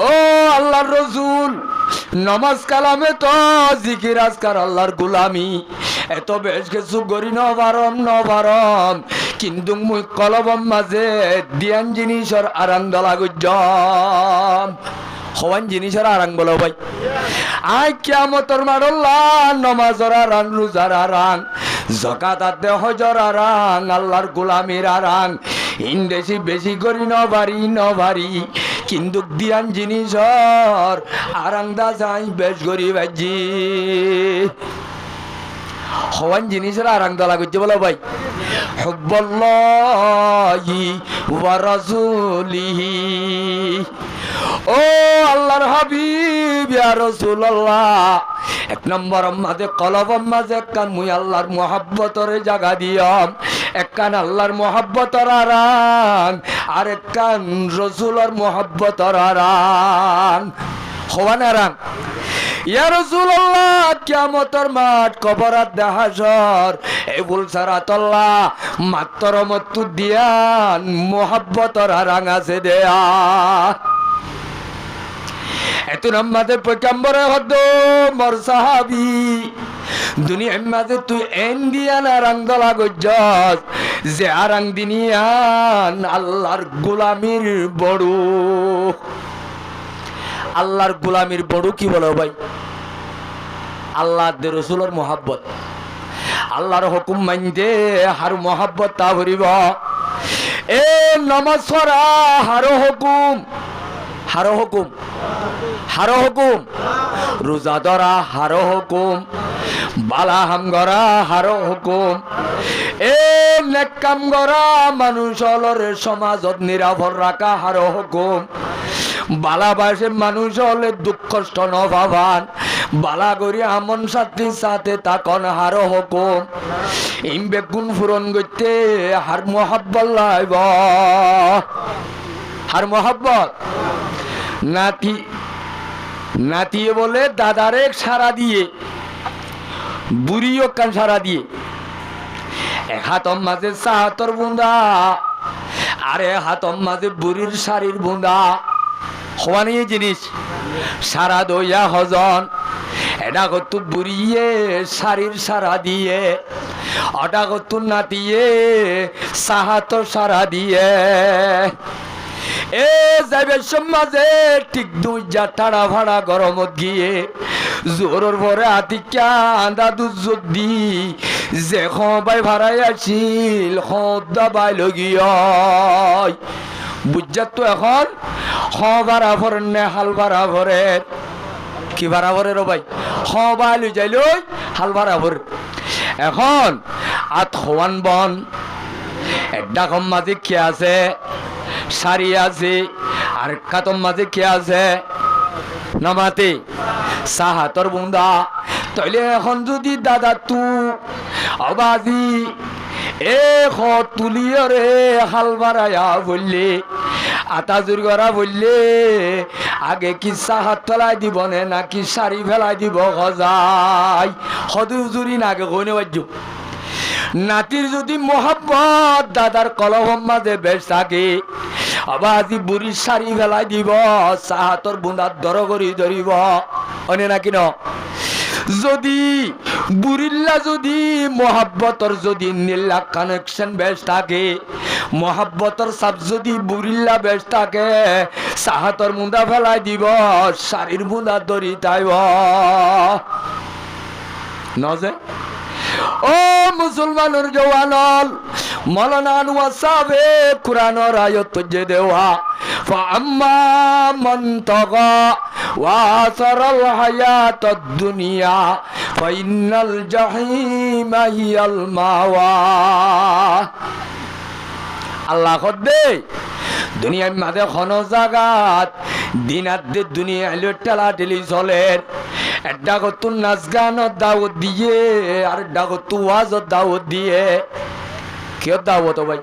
ও আল্লাহর রাসূল নমাজ কালামে তো জিকির আজকার আল্লাহর গোলামি এত বেশ কিছু গরি নবারম কিন্তু মুই কলবম মাঝে দিয়ান জিনিসের আরাং দলা গুজম হওয়ান জিনিসের আরাং বলো ভাই। আয় কিয়ামতর মারল্লাহ নমাজরা রাং রোজারা রাং যাকাত আদে হজরা রাং আল্লাহর গোলামিরা রাং ইন্দেশি বেশি করি নভারি কিন্তু দিয়ান জিনিসর আরাংদা যাই বেশ করি বাজি হওয়ান জিনিসের আরাংদা লাগুচ্ছে বলো ভাই হুব্বুল্লাহি ওয়া রাসূলিহি ও আল্লাহর হাবিব ইয়া রাসূলুল্লাহ এক নম্বর মাঝে কলবম মাঝে কান মুই আল্লাহর মহব্বতরে জাগা দিয়াম এক কান আল্লাহর মহব্বতর আরাং আর এক কান রাসূলের মহব্বতর আরাং হওয়ান আরাং ইয়া রাসূলুল্লাহ কিয়ামতের মাঠ কবরাত হাসর এই বুলসারাতাল্লাহ মাত্র মত্তু দিয়ান মহব্বতর আরাং আছে দেয়া এত নামাজে পয়গম্বরে হদ মোর সাহাবী দুনিয়ার মাঝে তুই এন দিয়ান আরাং দলা গজ্জস যে আরাং দিনিয়ান আল্লাহর গোলামির বড় আল্লাহর গোলামির বড় কি বলো ভাই আল্লাহর রাসূলের মোহাব্বত আল্লাহর হুকুম মানতে হার মোহাব্বত তা ভরিব এ নামাজ পড়া হারো হুকুম রোজা ধরা হারো হুকুম বালা হাম গরা হারো হুকুম এ নেক কাম গরা মানুষের সমাজত নিরাভর রাখা হারো হুকুম বালাবাসে মানুষ হলে দুঃখ কষ্ট নভাবান বালা করি আমন সাথী সাথে তাকন হারো হুকুম ইমবে গুণ ফুরন করতে হার মোহাব্বত লাইব হার মোহাব্বত নাতি বলে দাদারে সারা দিয়ে বুড়িও কান সারা দিয়ে এক হাতম মাঝে চাহাতর বুন্দা আরে হাতম মাঝে বুড়ির শাড়ির বুন্দা হওয়া নিয়ে জিনিস সারা দইয়া হজন এটা কত বুড়িয়ে শাড়ির সারা দিয়ে ওটা কত নাতিয়ে চাহাতর সারা দিয়ে এ যাইবে সমাজে ঠিক দুই যা টাড়া ভাড়া গরমত গিয়ে জোরের ভরে আতিকা আন্দা দুদি যে খাই ভাড়াই আসিল সদা বাই লগিয় বুঝাত তো এখন ভাড়া ভরে নে হাল ভাড়া ভরে কি ভাড়া ভরে র ভাই বাই লই যাই লই হাল ভাড়া ভরে এখন আত হওয়ান বন একটা কম মাঝে কে আছে সারি আছে আর কাতম মাঝে কে আছে নামাতে সাহাতর বুন্দা তাইলে এখন যদি দাদা তু আবাজি এ তুলিও রে হাল বাড়াইয়া বললে আতাজুর গড়া বললে আগে কি সাহাত ফেলাই দিব নে নাকি শাড়ি ফেলাই দিব গজাই হদুজুরি না আগে কইনে বাজ্য নাতির যদি মোহাব্বত দাদার কলহম মাঝে বেশ থাকে আবাজি বুড়ির শাড়ি ফেলাই দিব সাহাতর বুন্দার দর করি ধরিব অনে নাকি ন যদি বুড়িল্লা যদি মোহাব্বতর যদি নীলা কানেকশন বেশ থাকে মোহাব্বতর সাপ যদি বুড়িল্লা বেশ থাকে সাহাতর মুন্দা ফেলাই দিব শাড়ির বুন্দা ধরি তাইব নজে ও মুসলমানের জওয়ানল মৌলানা ওয়াসাবে কুরআনের আয়াত যে দেওয়া ফাআম্মা মান তাগা ওয়া আসারাল হায়াতাদ দুনিয়া ফাইনাল জাহিমা হিয়াল মাওয়া আল্লাহ কদে দুনিয়ার মাঝে কোন জায়গাত দিনাতে দুনিয়া এলো টেলা টেলি চলের একটা কত নাচ গানের দাওয়াত দিয়ে আর একটা কত ওয়াজের দাওয়াত দিয়ে কেউ দাওয়াত ভাই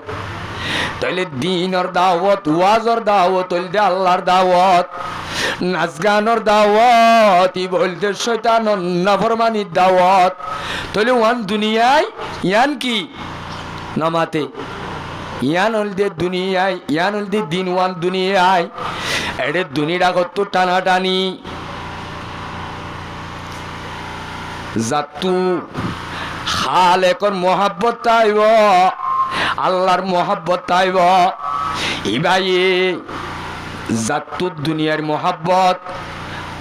তাইলে দিনের দাওয়াত ওয়াজের দাওয়াত হইলে আল্লাহর দাওয়াত নাচ গানের দাওয়াত ই বলতে শয়তানের নাফরমানির দাওয়াত তাইলে ওয়ান দুনিয়ায় ইয়ান কি নামাতে ইয়ান হলদে দুনিয়ায় ইয়ান হলদে দিন ওয়ান দুনিয়ায় এডে দুনিয়াটা কত টানাটানি জাতু হাল এখন মহাব্বত তাইব আল্লাহর মহাব্বত তাইব ইবাই জাতু দুনিয়ার মহাব্বত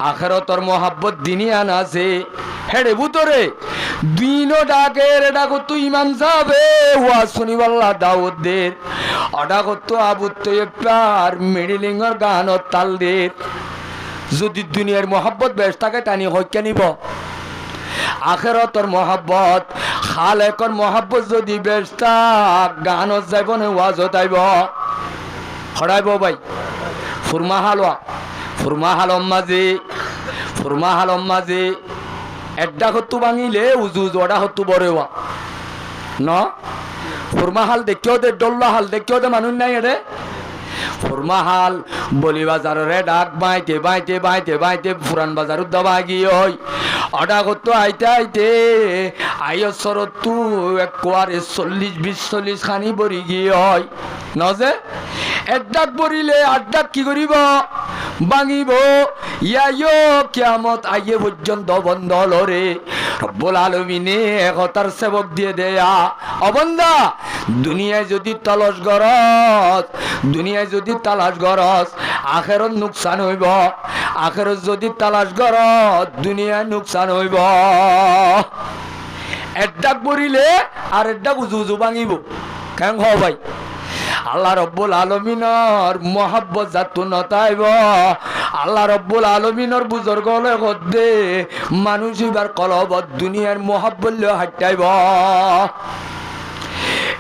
আখেরতর মহাব্বত দিনিয়ান আছে হেড়ে বুতরে দিনও ডাকের ডাকো তো ইমাম সাহেবে ওয়া শুনিবাল্লা দাউদের অডাকত আবু তৈয়ব মিডিলিংয়ের গানত তাল দের যদি দুনিয়ার মহাব্বত বেশ থাকে টানি হইকে নিব আখেরতর মহাব্বত খালেকর মহাব্বত যদি বেশ থাক গানত যাইব না ওয়াজত আইব হড়াইব ভাই ফুরমা হালম মাঝে এড্ডা হত্তু ভাঙিলে উজু ওডা হত্তু বড়েওয়া ন ফুরমা হাল দেখিও দে ডল্লা হাল দেখিও দে মানুষ নাই এরে ফুরমা হাল বলি বাজারে ডাক বাইতে ফুরান বাজার দাবা গিয়ে অডা করতো আইতে আইসরতু একবারে 40-20 খানি বরি গিয়ে হয় নজে এক ডাক বরিলে আট ডাক কি করিব ভাঙিব ইয়াইও কিয়ামত আইয়ে পর্যন্ত বন্ধ লরে রব্বুল আলামিনে একতার সেবক দিয়ে দেয়া অবন্দা দুনিয়ায় যদি তালাশ গরস আখেরত নুকসান হইব আখেরত যদি তালাশ গরস দুনিয়ায় নুকসান হইব এক ডাক বরিলে আর এক ডাক উজু ভাঙিব কেন হ ভাই আল্লাহ রব্বুল আলমিনর মহাব্বত জাতু নতাইব আল্লাহ রব্বুল আলমিনর বুজুর্গ দে মানুষ এবার কলবত দুনিয়ার মহাব্বত হাঁটাইব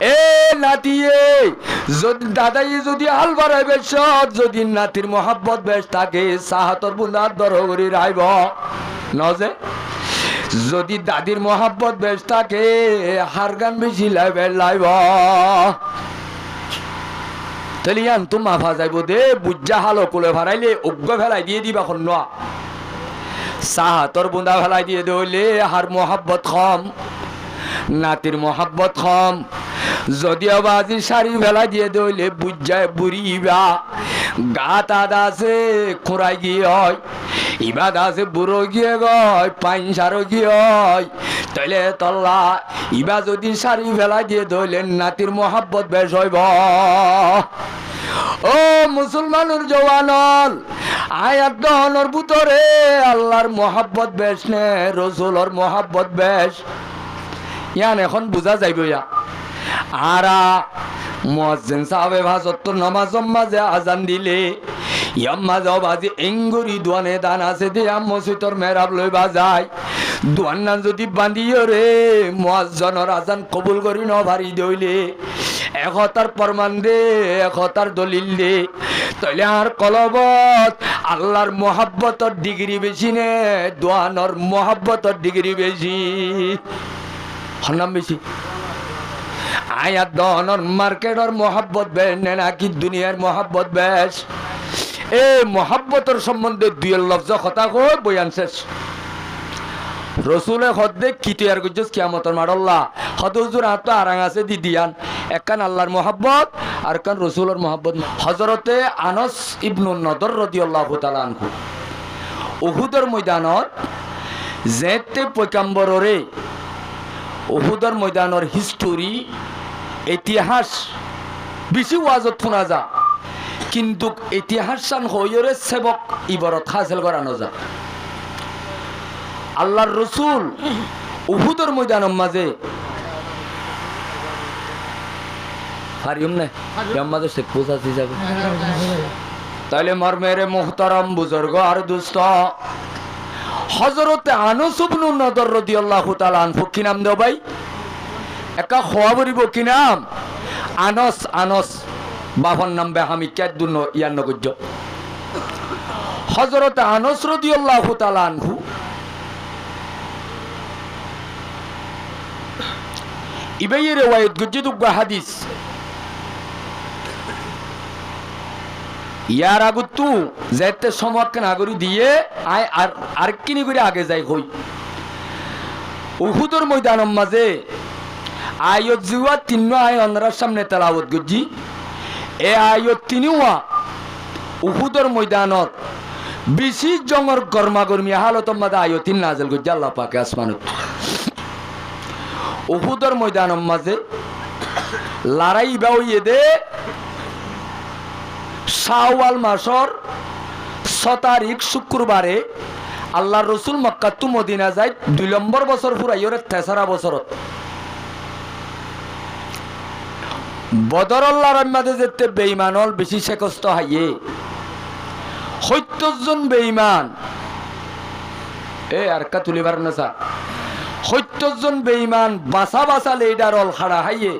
এ নাতিয়ে যদি দাদাই যদি হাল বাড়াই বেশ যদি নাতির মহাব্বত বেশ থাকে সাহাতর বুন্দার দরগরি রাইব নজে যদি দাদির মহাব্বত বেশ থাকে হার গান বেশি লাইব তলিয়ান তো মাফা যাইব দে বুজ্জা হালো কোলে ভাড়াইলে অজ্ঞ ফেলাই দিয়ে দিবা খন্না সাহাতর বুন্দা ফেলাই দিয়ে দইলে হার মহাব্বত কম নাতির মহাব্বত কম যদিও বাজি শাড়ি ফেলাই দিয়ে দইলে বুজ্জায় বুড়িবা গাত আদা আছে খোঁড়াই গিয়ে হয় ইবাদ আছে বুড়ো গিয়ে গয় পাইন সারো গিয়ে হয় তাইলে তল্লা ইবা যদি শাড়ি ফেলাই দিয়ে দইলে নাতির মহাব্বত বেশ হইব ও মুসলমানের জওয়ানল আয়াত দহনের ভিতরে আল্লাহর মহাব্বত বেশ নে রসুলর মহাব্বত বেশ ইয়ান এখন বুঝা যাইব ইয়া আরা মুয়াজ্জিন সাহেব হাজত নামাজ মাঝে আজান দিলে ইয়াম্মা যাও বাজি এঙ্গুরি দোয়ানে দান আছে দিয়া মসজিদর মেহরাব লই বাজায় দোয়ান নান যদি বান্ধিও রে মুয়াজ্জিনের আজান কবুল করি ন ভারি দইলে একতার প্রমাণ দে একতার দলিল দে তাইলে আর কলবত আল্লাহর মহাব্বতর ডিগ্রি বেশি নে দোয়ানোর মহাব্বতর ডিগ্রি বেশি হনাম বেশি আয়াত দোয়ানোর মার্কেটর মহাব্বত বেশ নে নাকি দুনিয়ার মহাব্বত বেশ এই মহাব্বতর সম্বন্ধে দুই লফজ কথা কই বয়ান শেষ রসুলের হদ্দে কি তৈয়ার করছিস কিয়ামতের মাড়ল্লা হদ হুজুর হাত আরাং আছে দি দিয়ান একখান আল্লাহর মহাব্বত আর কান রসুলের মহাব্বত হজরতে আনস ইবনু নদর রাদিয়াল্লাহু তাআলা আনহু উহুদের ময়দানত যেতে পয়গম্বররে উহুদের ময়দানের হিস্টোরি ইতিহাস বেশি ওয়াজত শোনা যা কিন্তু ইতিহাস সান হইরে সেবক ইবারত হাসিল করানো যা আল্লাহর রসুল উহুদের ময়দানের মাঝে হারিম না মাঝে সে পৌঁছাতে যাবে তাইলে মর্মেরে মোহতারাম বুজুর্গ আর দুস্থ হযরতে আনস ইবনে নদর রাদিয়াল্লাহু তাআলা আনহু কি নাম দেও ভাই একা খোয়া বরিব কি নাম আনস বাবার নাম বে আমি কে দুন ইয়ান নগজ্জ হযরতে আনস রাদিয়াল্লাহু তাআলা আনহু ইবাই রিওয়ায়াত গজ্জিদ হাদিস ইয়ার আগতু যেতে সমক নাগরি দিয়ে আয় আর কিনি করে আগে যাই হই উহুদের ময়দানের মাঝে আয়ত জিওয়া তিন আয় অনরার সামনে তেলাওয়াত গজ্জি এ আয়ত তিনিওয়া উহুদের ময়দানত বেশি জঙ্গর গরমাগরমি হালতের মাঝে আয়তিন নাজেল গজ্জি আল্লাহ পাকে আসমানত উহুদের ময়দানের মাঝে লড়াই বাউয়ে দে শাওয়াল মাসর 6 তারিখ শুক্রবারে আল্লাহ রসুল মক্কা টু মদিনা যায় 2 নম্বর বছর ফুরাইয়রে 3রা বছরত বদরল্লাহর মাঝে যেতে বেঈমানল বেশি শেকস্ত হাইয়ে 70 জন বেঈমান আর কা তুলিবার না স্যার 70 জন বেঈমান বাসা বাসা লিডারল খাড়া হাইয়ে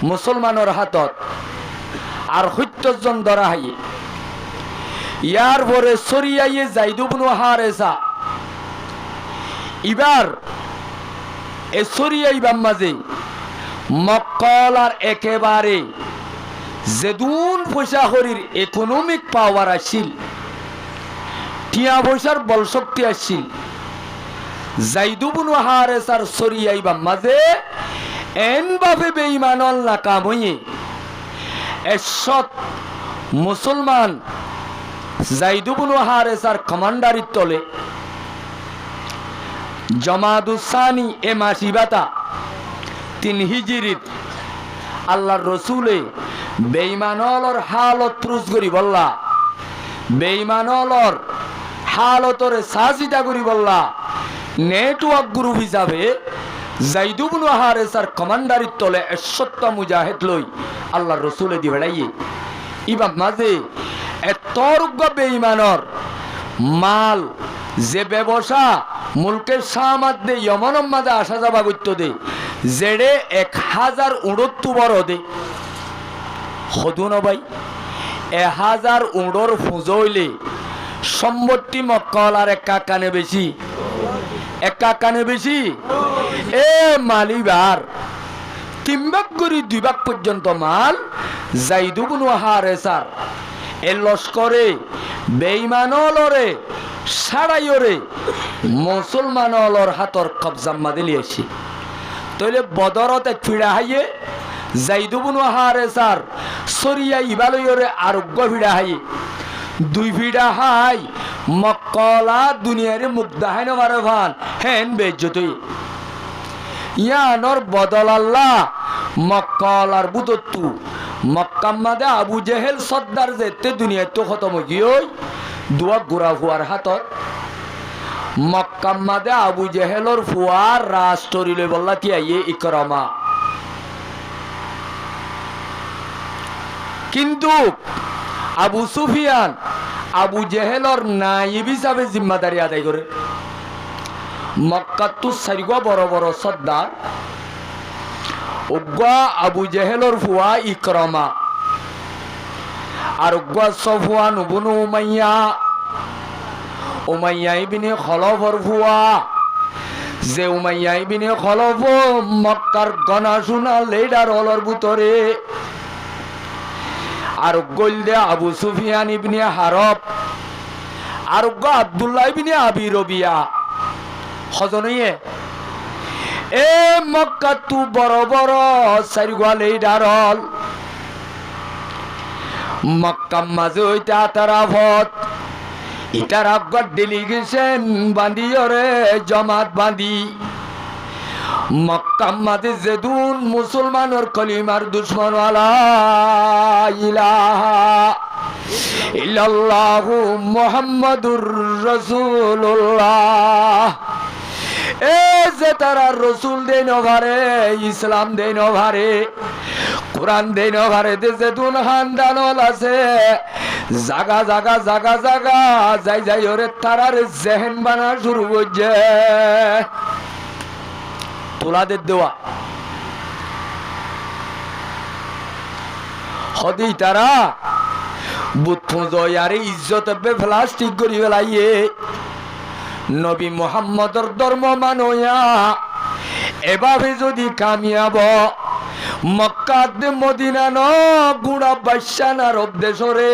মুসলমানের হাতত আর 70 জন ধরা হাইয়ে ইয়ার পরে সরিয়াইয়ে যাইদ ইবনে হারেসা এবার এ সরিয়াইবার মাঝে মক্কাল আর একেবারে যেদুন পয়সা হরির ইকোনমিক পাওয়ার আসিল টিয়া পয়সার বল শক্তি আসিল যাইদ ইবনে হারেসার সরিয়াইবার মাঝে এনভাবে বেঈমানল নাকাম হইয়ে এসত মুসলমান যাইদ ইবনে হারেসার কমান্ডারির তলে জমাদুসানি এ মাসিবাতা 3 হিজরিত আল্লাহর রসুলে বেঈমানলর হালত প্রুজ করি বললা বেঈমানলর হালতরে সাজিদা করি বললা নেটওয়ার্ক গ্রুপ হিসাবে যাইদ ইবনে হারেসার কমান্ডারির তলে 70টা মুজাহিদ লই আল্লাহর রসুলে দি বেড়াইয়ে ইবাব মাঝে এতরুগ্য বেঈমানর মাল যে ব্যবসা মুলকের সামাদ দে ইয়মনম মাঝে আসা যাবা করত দে জেড়ে 1000 উড়ত্তু বড় দে হদুন ভাই 1000 উড়র ফুজইলে সম্পত্তি মক্কাল আর এক কাকানে বেশি এ মালিবার 3 ভাগ করি 2 ভাগ পর্যন্ত মাল যাইদ ইবনে হারেসার এ লস্করে বেঈমানলরে সারাইরে মুসলমানলর হাতর কবজা মাদিলি আসি তইলে বদরত এক ফিড়া হাইয়ে যাইদ ইবনে হারেসার সরিয়া ইবালয়রে আরোগ্য ফিড়া হাইয়ে 2 ফিড়া হাই মক্কালা দুনিয়ারে মুগ্ধাহাইন মারে ভান হেন বেজ্জতই ইয়ানর বদল আল্লাহ মক্কালার বুতত্তু মক্কাম্মাদে আবু জেহেল সর্দার যেতে দুনিয়া তো খতম গিয়ে দুয়া গুড়া ফুয়ার হাতত মক্কাম্মাদে আবু জেহেলর ফুয়ার রাষ্ট্রী লই বললা কি আইয়ে ইকরামা কিন্তু আবু সুফিয়ান আবু জেহেলর নাইব হিসাবে জিম্মাদারি আদায় করে মক্কাত তো 4 বড় বড় সর্দার উগ্গা আবু জেহেলর ফুয়া ইকরামা আর উগ্গা সফওয়ান ইবনে উমাইয়া ইবনে খলফর ফুয়া যে উমাইয়া ইবনে খলফ মক্কার গনা শোনা লিডার হলর ভিতরে আর গল দে আবু সুফিয়ান ইবনে হারব আর উগ্গা আব্দুল্লাহ ইবনে আবি রবিয়া হজনইয়ে এ মক্কা তু বড় বড় 4 গোয়ালে ডারল মক্কা মাঝে ওইটা তারাফত ইটার আগ্গা ডেলিগেশন বান্দিয়রে জমাত বান্দি মক্কা মাঝে যেদুন মুসলমানের কলিমার দুশ্মন ওয়ালা ইলাহা ইল্লাল্লাহু মুহাম্মাদুর রাসূলুল্লাহ এ যে তারা রসুল দেন ভারে ইসলাম দেন ভারে কোরআন দেন ভারে দেশে দুন হান্দানল আছে জাগা জাগা জাগা জাগা যাই যাই ওরে তারার জেহেন বানা শুরু করছে তোলাদের দেওয়া হদি তারা বুদ্ধ জয়ারে ইজ্জত প্লাস্টিক করি ফেলাইয়ে নবী মুহাম্মদর ধর্ম মানয়া এভাবে যদি কামিয়াব মক্কাত মদিনা ন গুড়া বাদশাহ আরব দেশরে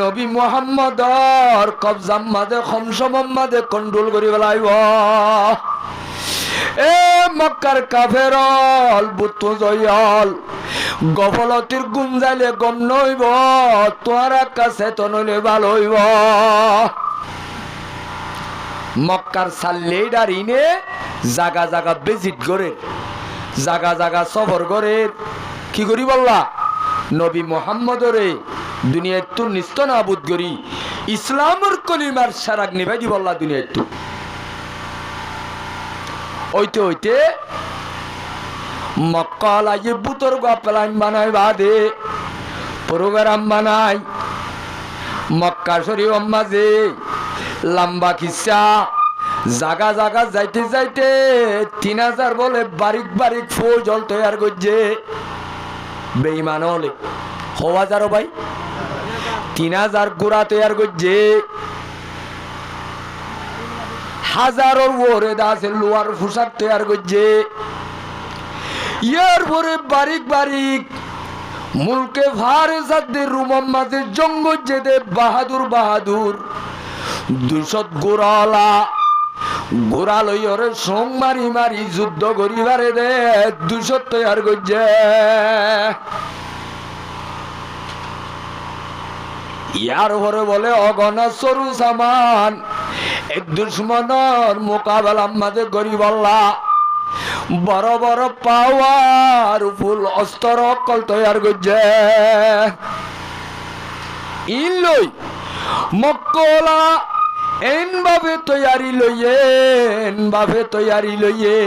নবী মুহাম্মদর কবজাম মাঝে খমসমম মাঝে কন্ট্রোল করি পেলাইব এ মক্কার কাফেরল বুদ্ধ জয়ল গফলতির গুঞ্জাইলে গম নইব তোর কাছে তো নইলে ভালো হইব মক্কার সাল্লেডার ইনে জাগা জাগা ভিজিট করে জাগা জাগা সফর করে কি করি বললা নবী মুহাম্মদরে দুনিয়ার তো নিস্ত নাবুদ করি ইসলামের কলিমার সারাগ নিভাই দিব আল্লাহ দুনিয়া একটু ওইতে ওইতে মক্কা লাগে বুতর গা প্লান বানায় বাদে প্রোগ্রাম বানায় মক্কা শরীফ মাঝে লম্বা খিসা জাগা জাগা যাইতে যাইতে 3000 বলে বারিক বারিক ফৌজল তৈয়ার করছে বেঈমান হলে হওয়া যারো ভাই 3000 গোড়া তৈয়ার করছে হাজারোর ওরে দাসে লোয়ার পোশাক তৈয়ার করছে ইয়ার পরে বারিক বারিক মুলকে ফারেসাদের রুমম মাঝে জঙ্গল যেতে বাহাদুর বাহাদুর 200 গোড়ালা গোড়া লই ওরে সং মারি মারি যুদ্ধ করিবারে দে 200 তৈয়ার করছে ইয়ার পরে বলে অগণা সরু সামান এক দুশ্মনের মোকাবেলা মাঝে গরিব আল্লাহ বড় বড় পাওয়ার ফুল অস্ত্র অকল তৈয়ার করছে ইন লই মক্কলা এন ভাবে তৈয়ারি লইয়ে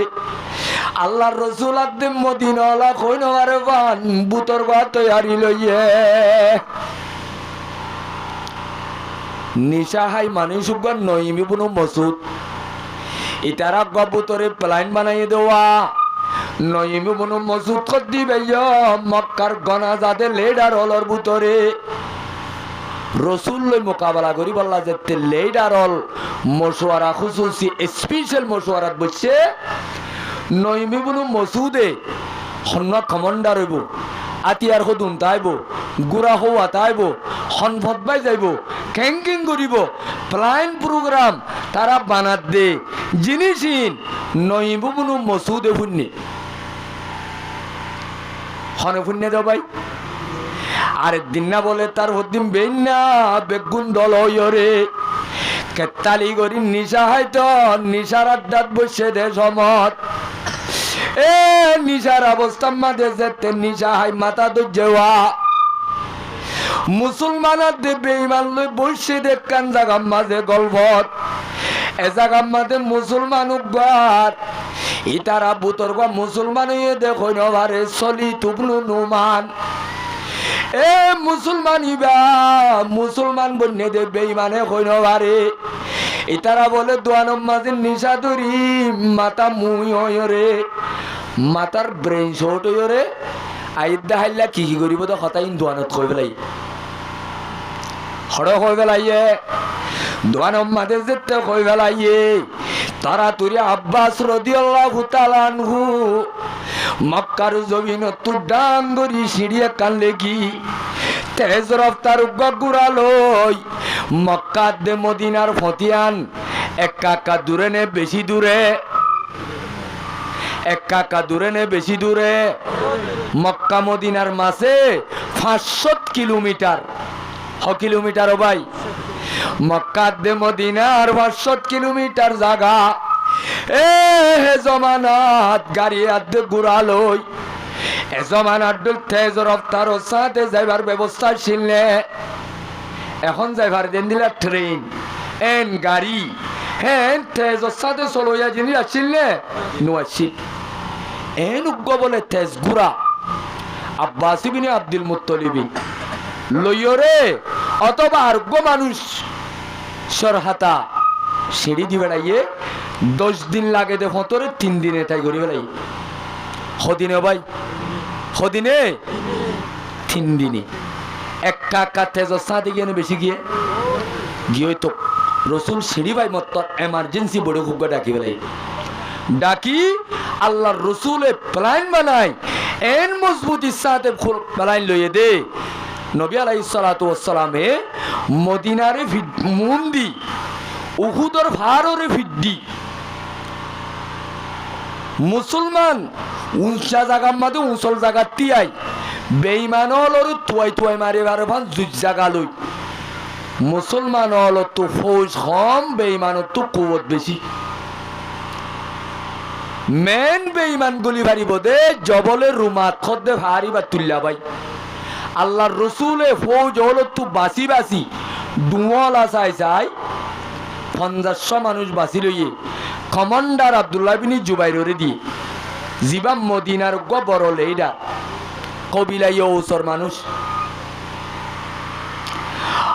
আল্লাহর রাসূল আদে মদিনাওয়ালা কইনবারে বান বুতর বা তৈয়ারি লইয়ে নিশাহাই মানুষ নইম ইবনে মাসউদ ইতারা গবুতরে প্ল্যান বানাই দেওয়া নইম ইবনে মাসউদ কদ্দি ভাইয়া মক্কার গনাজাদে লিডার হলর বুতরে রসুল লই মোকাবেলা করি বললা যেতে লিডার হল মশওয়ারা খুসুসি স্পেশাল মশওয়ারাত বসে নইম ইবনে মাসউদে হন্না কমান্ডার হইব আতিয়ার হদুন তাইব গুড়া হওয়া তাইব হনফত বাই যাইব ক্যাঙ্কিং করিব প্ল্যান প্রোগ্রাম তারা বানাত দে জিনিসিন নইম ইবনে মাসউদে ফুন্নি হনে ফুন্নে দাও ভাই আর দিন না বলে তার হদিন বেন না বেগুন দল হইরে কেতালি করি নিশা হয়তো নিশার আড্ডাত বসে দে সমত এ নিশার অবস্থা মাঝে যেতে নিশা হাই মাথা দোজেওয়া মুসলমানের দে বেঈমান লই বসে দে কান জাগাম মাঝে গল্পত এ জাগাম মাঝে মুসলমান উগবার ইতারা বুতর গা মুসলমান হয়ে দেখো নভারে চলি তুবলু নুমান এ মুসলমান বন্যে দে বেঈমানে কই নভারে ইতারা বলে দোয়ানম মাঝে নিশা ধরি মাথা মুই হয়রে মাথার ব্রেন শর্ট হয়রে আইদা হাইলা কি করিব তো হতাইন দোয়ানত কই বেলাই হড় কই বেলাইয়ে দোয়ানম মাঝে যেতে কই বেলাইয়ে তারা তুরি আব্বাস রাদিয়াল্লাহু তাআলা আনহু মক্কার জমিন তু ডাঙ্গরি সিঁড়িয়ে কানলে কি তেজ রফতার গুড়া লই মক্কা দে মদিনার ফতিয়ান এক কাকা দূরে নে বেশি দূরে মক্কা মদিনার মাঝে 500 কিলোমিটার কিলোমিটার ও ভাই মক্কা দে মদিনার 500 কিলোমিটার জায়গা এ জমানাত গাড়ি আদে গুড়া লই এ জমানাত তেজ রফতার সাথে যাইবার ব্যবস্থা ছিলনে এখন যাইবার দেন দিলা ট্রেন এন গাড়ি হ্যাঁ তেজ সাথে চলইয়া জিনিস আসিলনে নোয়াশি এন উগ্গ বলে তেজ গুড়া আব্বাস ইবনে আব্দুল মুত্তালিব লইয়রে অথবা আরোগ্য মানুষ সরহাতা সিঁড়ি দি বেড়াইয়ে 10 দিন লাগে দে ফতরে 3 দিনে তাই করি বেড়াই হদিনে ভাই হদিনে 3 দিনে এক কাকা তেজ সাথে গিয়ে বেশি গিয়ে তো রসুল সিঁড়ি ভাই মত এমার্জেন্সি বড় খুব ডাকি বেড়াই ডাকি আল্লাহর রসুলে প্ল্যান বানাই এন মজবুতির সাথে প্ল্যান লইয়ে দে নবী আলাইহিস সালাতু ওয়াস সালামে মদিনারে মুন্দি উহুদর ভাররে ফিদ্দি মুসলমান উঁচা জায়গার মাঝে উঁচল জায়গা তিয়াই বেঈমান হল তুয়াই মারে বারো ভান জুজ জায়গা লই মুসলমান হল তো ফৌজ কম বেঈমান তো কুবত বেশি মেন বেঈমান গুলি ভারি বোধে জবলে রুমাত খদ্দে ভারি বা তুল্লা ভাই আল্লাহর রসুলে ফৌজ হলো তু বাসি ডুমলা চাই ৫০০ মানুষ বাঁচি লইয়ে কমান্ডার আব্দুল্লাহ বিন জুবাইরে দিয়ে জিবাম মদিনার বড় লেইডা কবিলাই ওসর মানুষ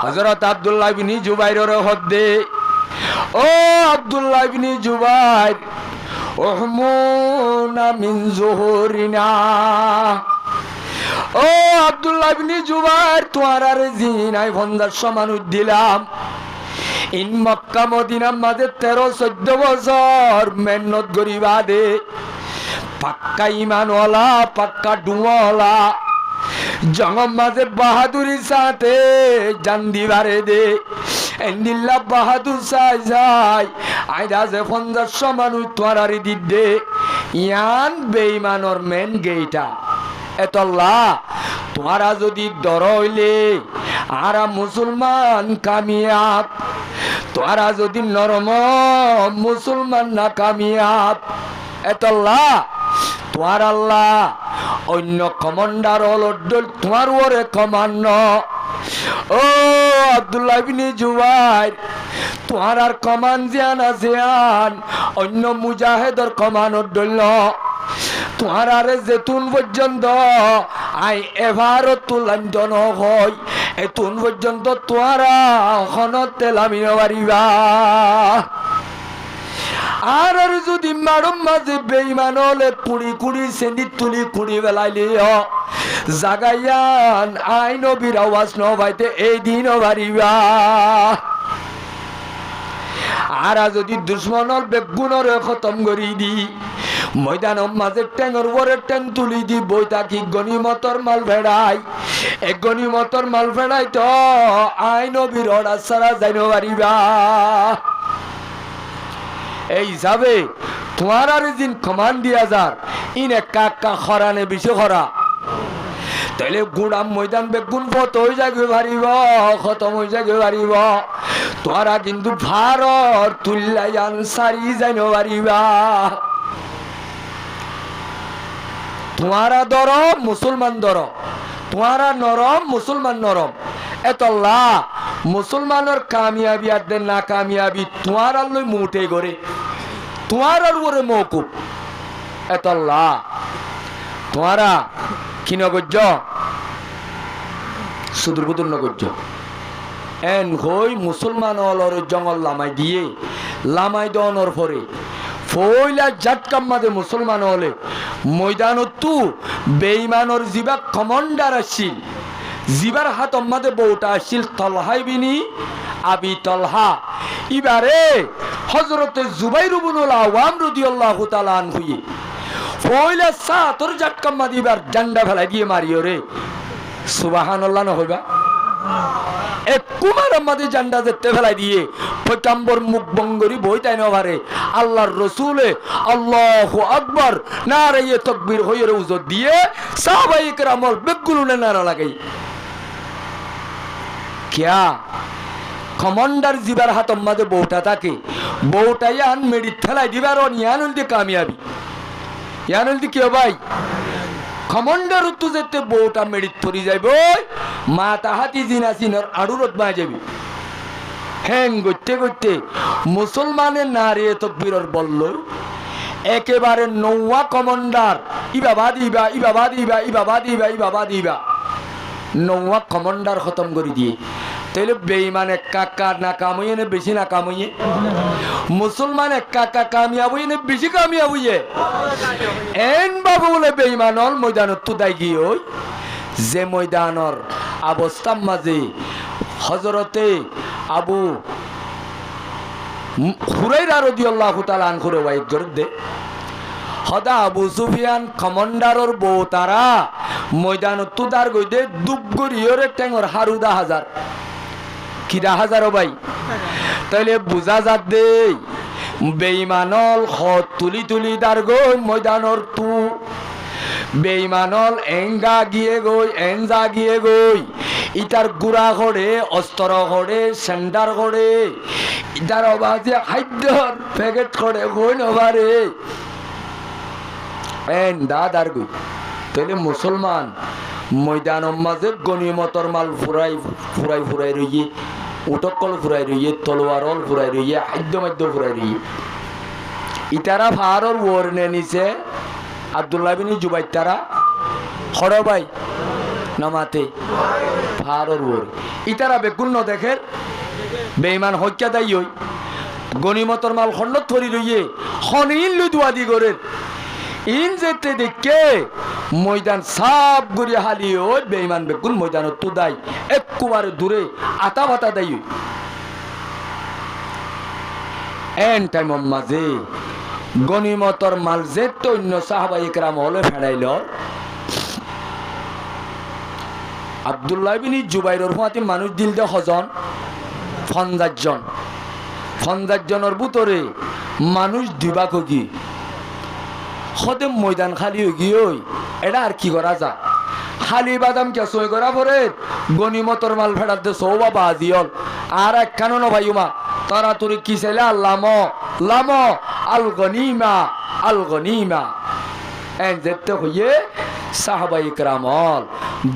হযরত আব্দুল্লাহ বিন জুবাইরের হদ্দে ও আব্দুল্লাহ বিন জুবাইর ওহমুনা মিন জুহুরিনা ও আব্দুল্লাহ বিন জুবাইর তোমার আর জিনাই ৫০০ মানুষ দিলাম ইন মক্কা মদিনার মাঝে ১৩-১৪ বছর মেহনত গরিবা দে পাক্কা ইমানওয়ালা পাক্কা ডুমওয়ালা জঙ্গম মাঝে বাহাদুরি সাথে জান দিবারে দে এন্দিল্লা বাহাদুর সাই যাই আইদা যে ৫০০ মানুষ তোয়ারি দিদে ইয়ান বেঈমানর মেন গেইটা এতল্লা তোরা যদি ডর হইলে আরা মুসলমান কামিয়াব তোরা যদি নরম মুসলমান না কামিয়াব এতল্লা তোমার আল্লাহ অন্য কমান্ডার অলডল তোমার ওরে কমান্য ও আব্দুল্লাহ বিন জুবাইর তোমার আর কমান জিয়ান আছে আন অন্য মুজাহিদর কমান অডল তোমার আরে যেতুন পর্যন্ত আই এভারও তুলান্তন হয় এতুন পর্যন্ত তোরা হনত তেলামি পারিবা আর যদি মারম মাঝে বেঈমান হলে কুড়ি কুড়ি সেন্দি তুলি কুড়ি বেলাইলে জাগাইয়ান আই নবীর আওয়াজ নবাইতে এই দিনও পারিবা আর যদি দুশ্মনর বেগুনর খতম করি দি ময়দানের মাঝে ট্যাঙর উপরে ট্যাং তুলি দি বইতা কি গনিমতর মাল ভেড়াই এক গনিমতর মাল ভেড়াই তো আই নবীর অর্ডার ছাড়া যাইনো পারিবা এই হিসাবে তোমার আর দিন কমান দিয়া যার ইনে কাকা খরানে বেশি খরা তাইলে গুড়াম ময়দান বেগুন ফত হয়ে যাবে পারিব খতম হয়ে যাবে পারিব তোরা কিন্তু ভারত তুল্লাইয়ান সারি যাইনো পারিবা তোমারা দর মুসলমান দর তোমারা নরম মুসলমান নরম এতল্লা মুসলমানের কামিয়াবি আর দেন না কামিয়াবি তোমার আল্লই মুটে করে তোমার আর ওরে মৌকুব এতল্লা তোমারা কি নগর্য সুদূর বুদুর নগর্য এন হই মুসলমান অলর জঙ্গল লামাই দিয়ে লামাই দেওয়ানোর পরে ফইলা জাটকাম মাঝে মুসলমান হলে ময়দানতু বেঈমানর জিবা কমান্ডার আসছিল জিবার হাত মাঝে বউটা আসছিল তলহাই বিনি আবি তলহা ইবারে হযরতে জুবাইর ইবনুল আওয়াম রাদিয়াল্লাহু তাআলা আনহু ফইলা সাতর জাটকাম মাঝে ইবার ডান্ডা ফেলাই দিয়ে মারিও রে সুবহানাল্লাহ না হইবা এক কুমার মাঝে জান্ডা যেতে ফেলাই দিয়ে পয়গম্বর মুখ বঙ্গরি বই তাই নভারে আল্লাহর রসুলে আল্লাহু আকবার নারে তাকবীর হয়ে উজত দিয়ে সাহাবায়ে কেরামর বেগুলুনে নারা লাগাই কিয়া কমান্ডার জিবার হাত মাঝে বউটা থাকে বউটা ইয়ান মেডি ফেলাই দিবার ইয়ানুল দি কামিয়াবি ইয়ানুল দি কি ভাই কমান্ডার উত্তু যেতে বউটা মেডিত পরি যাইব মা তাহাতি জিনা চিনর আড়ুরত মা যাবি হ্যাং করতে করতে মুসলমানের নারী তকবীরর বলল একেবারে নৌয়া কমান্ডার ইবাবা দিবা ইবাবা দিবা ইবাবা দিবা ইবাবা দিবা নৌয়া কমান্ডার খতম করে দিয়ে তাইলে বেঈমান এক কাকা না কামইয়ে না বেশি না কামইয়ে মুসলমান এক কাকা কামিয়াব হইয়ে না বেশি কামিয়াব হইয়ে এন বাবু বলে বেঈমানল ময়দানত তো দাই গিয়ে ওই যে ময়দানর অবস্থার মাঝে হযরতে আবু হুরায়রা রাদিয়াল্লাহু তাআলা আনহু রওয়ায়াত করে হদা আবু সুফিয়ান কমান্ডারর বউ তারা ময়দানত তো দার গইদে দুবগরিয়রে ট্যাঙর হারুদা হাজার কিরা হাজারো ভাই তাইলে বুঝা যাত দে বেঈমানল হত তুলি তুলি দার গই ময়দানর তু বেঈমানল এঙ্গা গিয়ে গই এনজা গিয়ে গই ইটার গুড়া ঘরে অস্ত্র ঘরে সেন্ডার ঘরে ইটার অবাজে খাদ্যর প্যাকেট করে গই নবারে এন দাদার গই তাইলে মুসলমান ময়দানের মাঝে গনিমতর মাল ফুরাই ফুরাই ফুরাই রইয়ে উটকল ফুরাই রইয়ে তলোয়ারল ফুরাই রইয়ে খাদ্য মাদ্য ফুরাই রইয়ে ইতারা ফারর ওরনে নিছে আব্দুল্লাহ বিন জুবাইর তারা হড় ভাই নামাতে ফারর ওর ইতারা বেগুন ন দেখে বেঈমান হত্যা দাই হই গনিমতর মাল খন্ড ধরি রইয়ে হনিন লুই দুয়াদি করে ইন যেতে দেখে ময়দান সাপ গড়িয়া হালি ওই বেঈমান বেগুন ময়দানত তো দাই একবারে দূরে আতা বাতা দাই এন টাইম মাঝে গনিমতর মাল যে তো অন্য সাহাবাই একরাম হলে ফেরাইল আব্দুল্লাহ বিন জুবাইরের হুয়াতে মানুষ দিল দে হজন 50 জনের ভিতরে মানুষ দিবা কি সদে ময়দান খালি হয়ে গিয়ে এটা আর কি করা যা খালি বাদাম কে সই করা পরে গনিমতর মাল ফেরার দে সৌবা বাজি হল আর একখানো ন ভাইমা তারা তোর কি চাইলে লাম লাম আল গনিমা এন যেতে হইয়ে সাহাবাই کرامল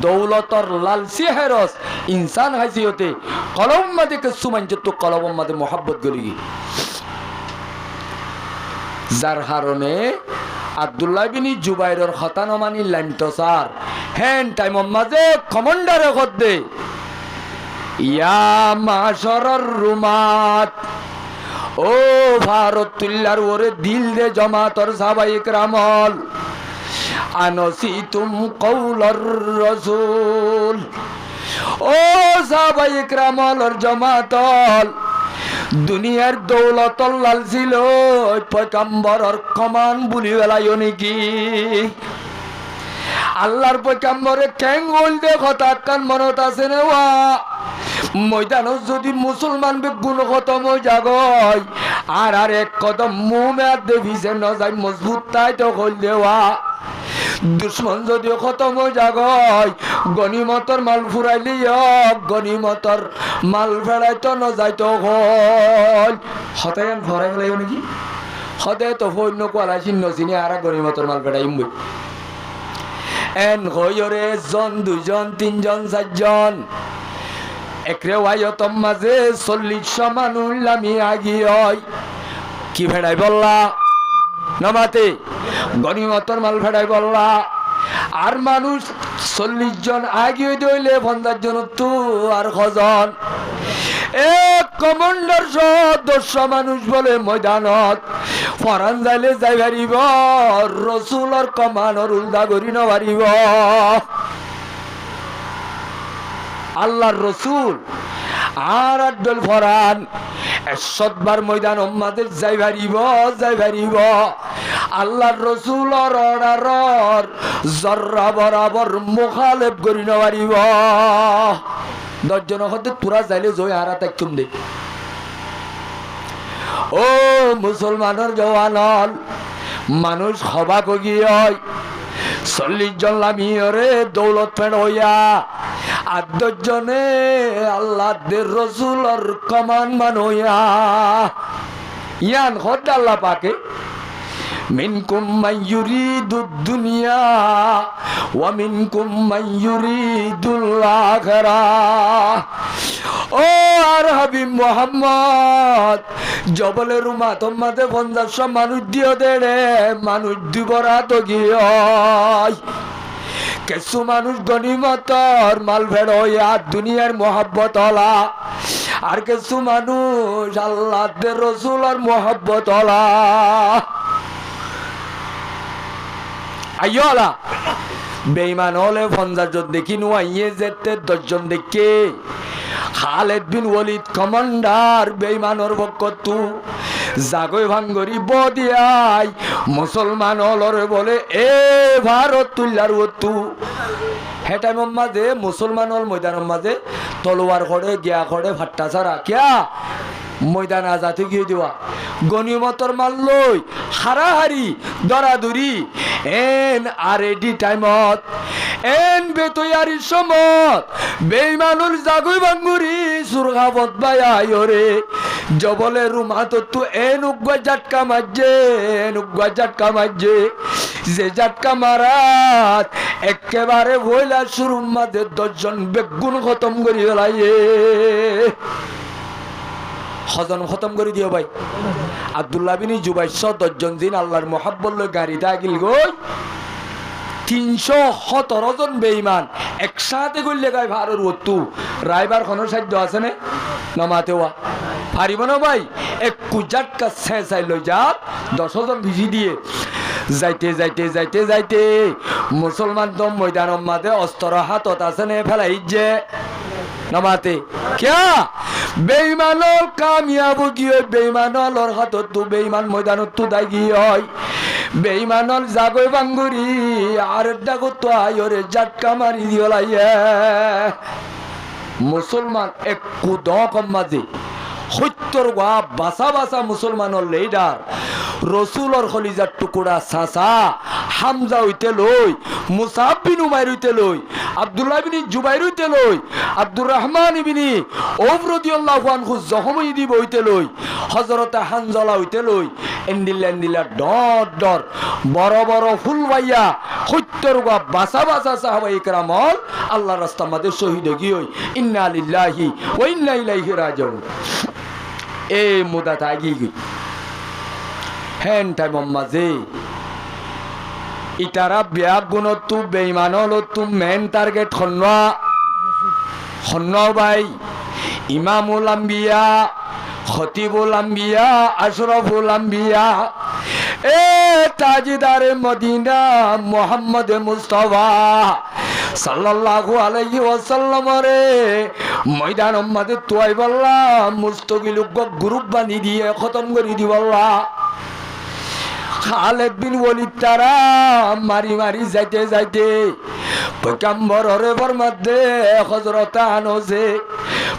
দৌলতর লালসি হেরস ইনসান হাসিয়তে কলম মাদে কিছু মানছে তো কলম মাদে মোহাব্বত গলি যার কারণে আব্দুল্লাহ বিন জুবাইরের কথা ন মানি লাইনতো স্যার হেন টাইম মাঝে কমান্ডারে কদে ইয়া মাশারার রুমাত ও ভারত তুল্লার ওরে দিল দে জমাতর সাহাবায়ে کرامল আনসিতুম কওলার রাসূল ও সাহাবায়ে کرامলর জমাতল দুনিয়ার দৌলতল লাল ছিল পয়গম্বরর কমান বুলি বেলায়ো নাকি আল্লাহর পয়গম্বরে কেন বলতে কথা কান মনত আছে না ওয়া ময়দানত যদি মুসলমান বেগুন খতম হয়ে যাগয় আর এক কদম মুমের দেভিছে ন যায় মজবুত তাই তো হল দেওয়া দুশ্মন যদি খতম হয়ে যাগয় গনিমতর মাল ফুরাইলি গনিমতর মাল ফেরাই তো ন যাই তো হল হতায়ান ফরাই ফেলাই নাকি হতে তো ফৈন্য কোয়ালাই চিহ্ন চিনি আর গনিমতর মাল ফেরাইম বই এন হইরে জন 2 জন 3 জন 4 জন একরে ওয়ায়তম মাঝে 40 মানুষ লামি আগি হয় কি ফেড়াই বললা নামাতে গনিমতর মাল ফেড়াই বললা আর মানুষ 40 জন আগি দইলে 50 জন তো আর কজন এক কমান্ডার সদস্য মানুষ বলে ময়দানত ফরান যাইলে যাই পারিব রসুলর কমানর উল্দা করি না পারিব আল্লাহর রসুল আর আদল ফরান 100 বার ময়দান উম্মাদের যাই পারিব আল্লাহর রসুলর অর্ডারর জররা বরাবর মুখালেফ করি না পারিব 10 জন হতে তোরা যাইলে জয় হারা তাকুম দে ও মুসলমানের জওয়ানল মানুষ হবা গিয়ে 40 জন লামিয়রে দৌলত ফেড় হইয়া 8 জনে আল্লাহর রাসূলের কমান মানইয়া ইয়ান হদ আল্লাহ পাকে মিনকুম মান ইউরিদুদ দুনিয়া ওয়া মিনকুম মান ইউরিদুল আখিরাহ ও আর হাবিব মুহাম্মদ জবলের রুমা তোমাদের 50 মানুষ দিও দেড়ে মানুষ দিবরা তো গিয়ে কিছু মানুষ গনিমতর মাল ভেড়ইয়া দুনিয়ার মোহাব্বত হলা আর কিছু মানুষ আল্লাহর রাসূলের মোহাব্বত হলা আইয়লা বেঈমান হলে 50 জন দেখি নুয়াইয়ে যেতে 10 জন দেখে খালেদ বিন ওয়ালিদ কমান্ডার বেঈমানর বকতু জাগই ভাঙ্গরি বদিয়াই মুসলমান হলরে বলে এ ভারত তুল্লার ওতু হেটাই মাঝে মুসলমান হল ময়দানের মাঝে তলোয়ার করে গিয়া করে ফাট্টা ছাড়া কিয়া ময়দান আজাতে গিয়ে দেওয়া গনিমতর মাল লই হারাহারি দরাদরি এন আর এডি টাইমত এন বেতয়ারি সমত বেঈমানুল জাগুই ভাঙ্গুরি সুরগাবত বায়ায়রে জবলে রুমাত তো এন উগ্গা জাটকা মাঝে যে জাটকা মারাত একেবারে বইলা শুরুর মাঝে 10 জন বেগুন খতম করি ফেলাইয়ে হজন খতম করে দিও ভাই। আব্দুল্লাহ বিন জুবাইর 10 জন দিন আল্লাহর মোহাব্বত লই গাড়িতে আগিল গই 317 জন বেঈমান একসাথে গইলে গায় ভারর ওতু রাইবার কোন সাধ্য আছে না নামাতেওয়া পারিব না ভাই। এক কুজাটকা ছেঁচাই লই যাত 10 জন ভিজি দিয়ে যাইতে যাইতে যাইতে যাইতে মুসলমান তো ময়দানের মাঝে অস্ত্র হাতত আছে নে ফেলাই যে নামাতে কিয়া বেঈমানর কামিয়াব গিয়ে বেঈমানর হাতত তো বেঈমান ময়দানত তো দাই গিয়ে হয় বেঈমানর জাগই বাঙ্গুরি আর ডাকো তো আয়রে জাটকা মারি দিলাইয়ে মুসলমান এক কুদকম মাঝে 70 গা বাসা বাসা মুসলমানের লিডার রসুলর খলিজার টুকুরা সাসা হামজা হইতে লই মুসাব বিন উমাইর হইতে লই আব্দুল্লাহ বিন জুবাইর হইতে লই আব্দুর রহমান ইবনে আওফ রাদিয়াল্লাহু আনহু জখমই দিব হইতে লই হযরত হানজালা হইতে লই এন্দিলা ডর ডর বড় বড় ফুল ভাইয়া 70 গা বাসা বাসা সাহাবায়ে কেরামল আল্লাহর রাস্তার মধ্যে শহীদ গিয়ে ইন্না লিল্লাহি ওয়া ইন্না ইলাইহি রাজিউন এ মুদা তাগি গই হেন টাইম মাঝে ইতারা বিয়া গুণ তু বেঈমান হলো তু মেন টার্গেট হন্না ভাই ইমামুল আম্বিয়া খতিবুল আম্বিয়া আশরাফুল আম্বিয়া এ তাজদারে মদিনা মুহাম্মদ মুস্তাফা সাল্লাল্লাহু আলাইহি ওয়াসাল্লাম রে ময়দান মধ্যে তুই বললা মুস্তাকিল গ্রুপ বানি দিয়ে খতম করে দি বললা খালেদ বিন ওয়ালিদ তারা মারি মারি যাইতে যাইতে পয়গম্বরের ফরমাতে হযরত আনসে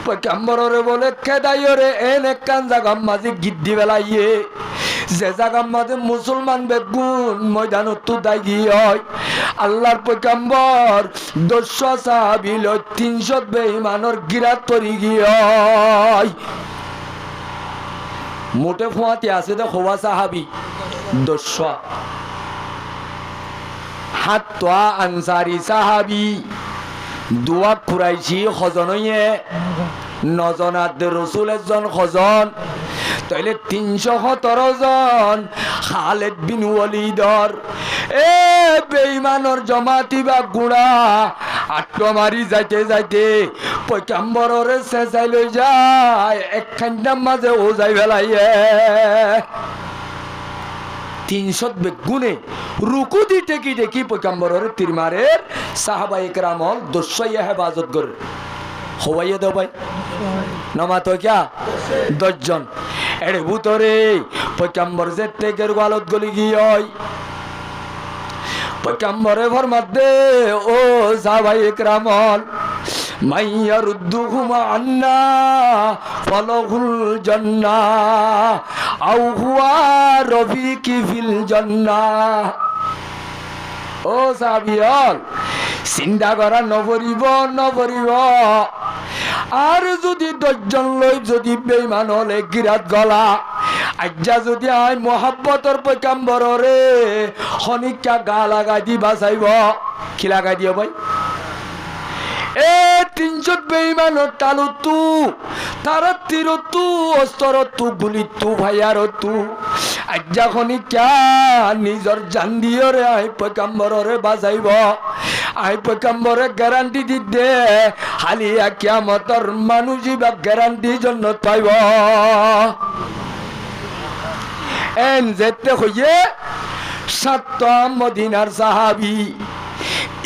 পয়গম্বরের বলে খেদাইরে এনে কান জায়গা মাঝে গিদ্দি বেলাইয়ে যে জায়গা মাঝে মুসলমান বেগুন ময়দানত তো দাগি হয় আল্লাহর পয়গম্বর 200 সাহাবী ল 300 বেঈমানর গিরাত পড়ি গিয় মোটে ফুয়াতে আছে তো খোয়া সাহাবী 200 হাত্তা আনসারি সাহাবী দুয়া কুরাইশি খজনয়ে নজনাত রাসূলের জন খজন তাইলে 317 জন খালেদ বিন ওয়ালিদর এ বেঈমানর জমাতি বা গুড়া আট্টো মারি যাইতে যাইতে পয়গম্বরের শেষাই লই যায় একখানটার মাঝে ও যাই ফেলাইয়ে 300 বেগুনে রুকু দি টেকি টেকি পয়গম্বরের তিরমারের সাহাবায়ে কেরামল 200 হেফাজত করে হওয়াইয়ে দাও ভাই নামা তো ক্যা 10 জন এর ভিতরে পয়গম্বর যে তেগের গালত গলি গিয়ে পয়গম্বরে ফরমাতে ও সাহাবায়ে কেরামল মাইয়ারুদ্দুহুম আন্না ফালাহুল জান্নাহ আও হুয়া রফিকি ফিল জান্নাহ ও সাহাবিয়াল চিন্তা করা নপরিব আর যদি 10 জন লই যদি বেঈমান হলে গিরাত গলা আজ্জা যদি আই মোহাব্বতর পয়গম্বররে খনিকা গা লাগাই দি বাঁচাইব কি লাগাই দিও ভাই এ 300 বেঈমানর টালু তু তারা তীর তু অস্ত্র তু গুলি তু ভাইয়ার তু আজ্জা খনিকা নিজর জান দিও রে আই পয়গম্বররে বাঁচাইব আই পয়গম্বরে গ্যারান্টি দিতে হালিয়া কিয়ামতর মানুষই বা গ্যারান্টি জন্য পাইব এন যেতে হইয়ে 7 মদিনার সাহাবী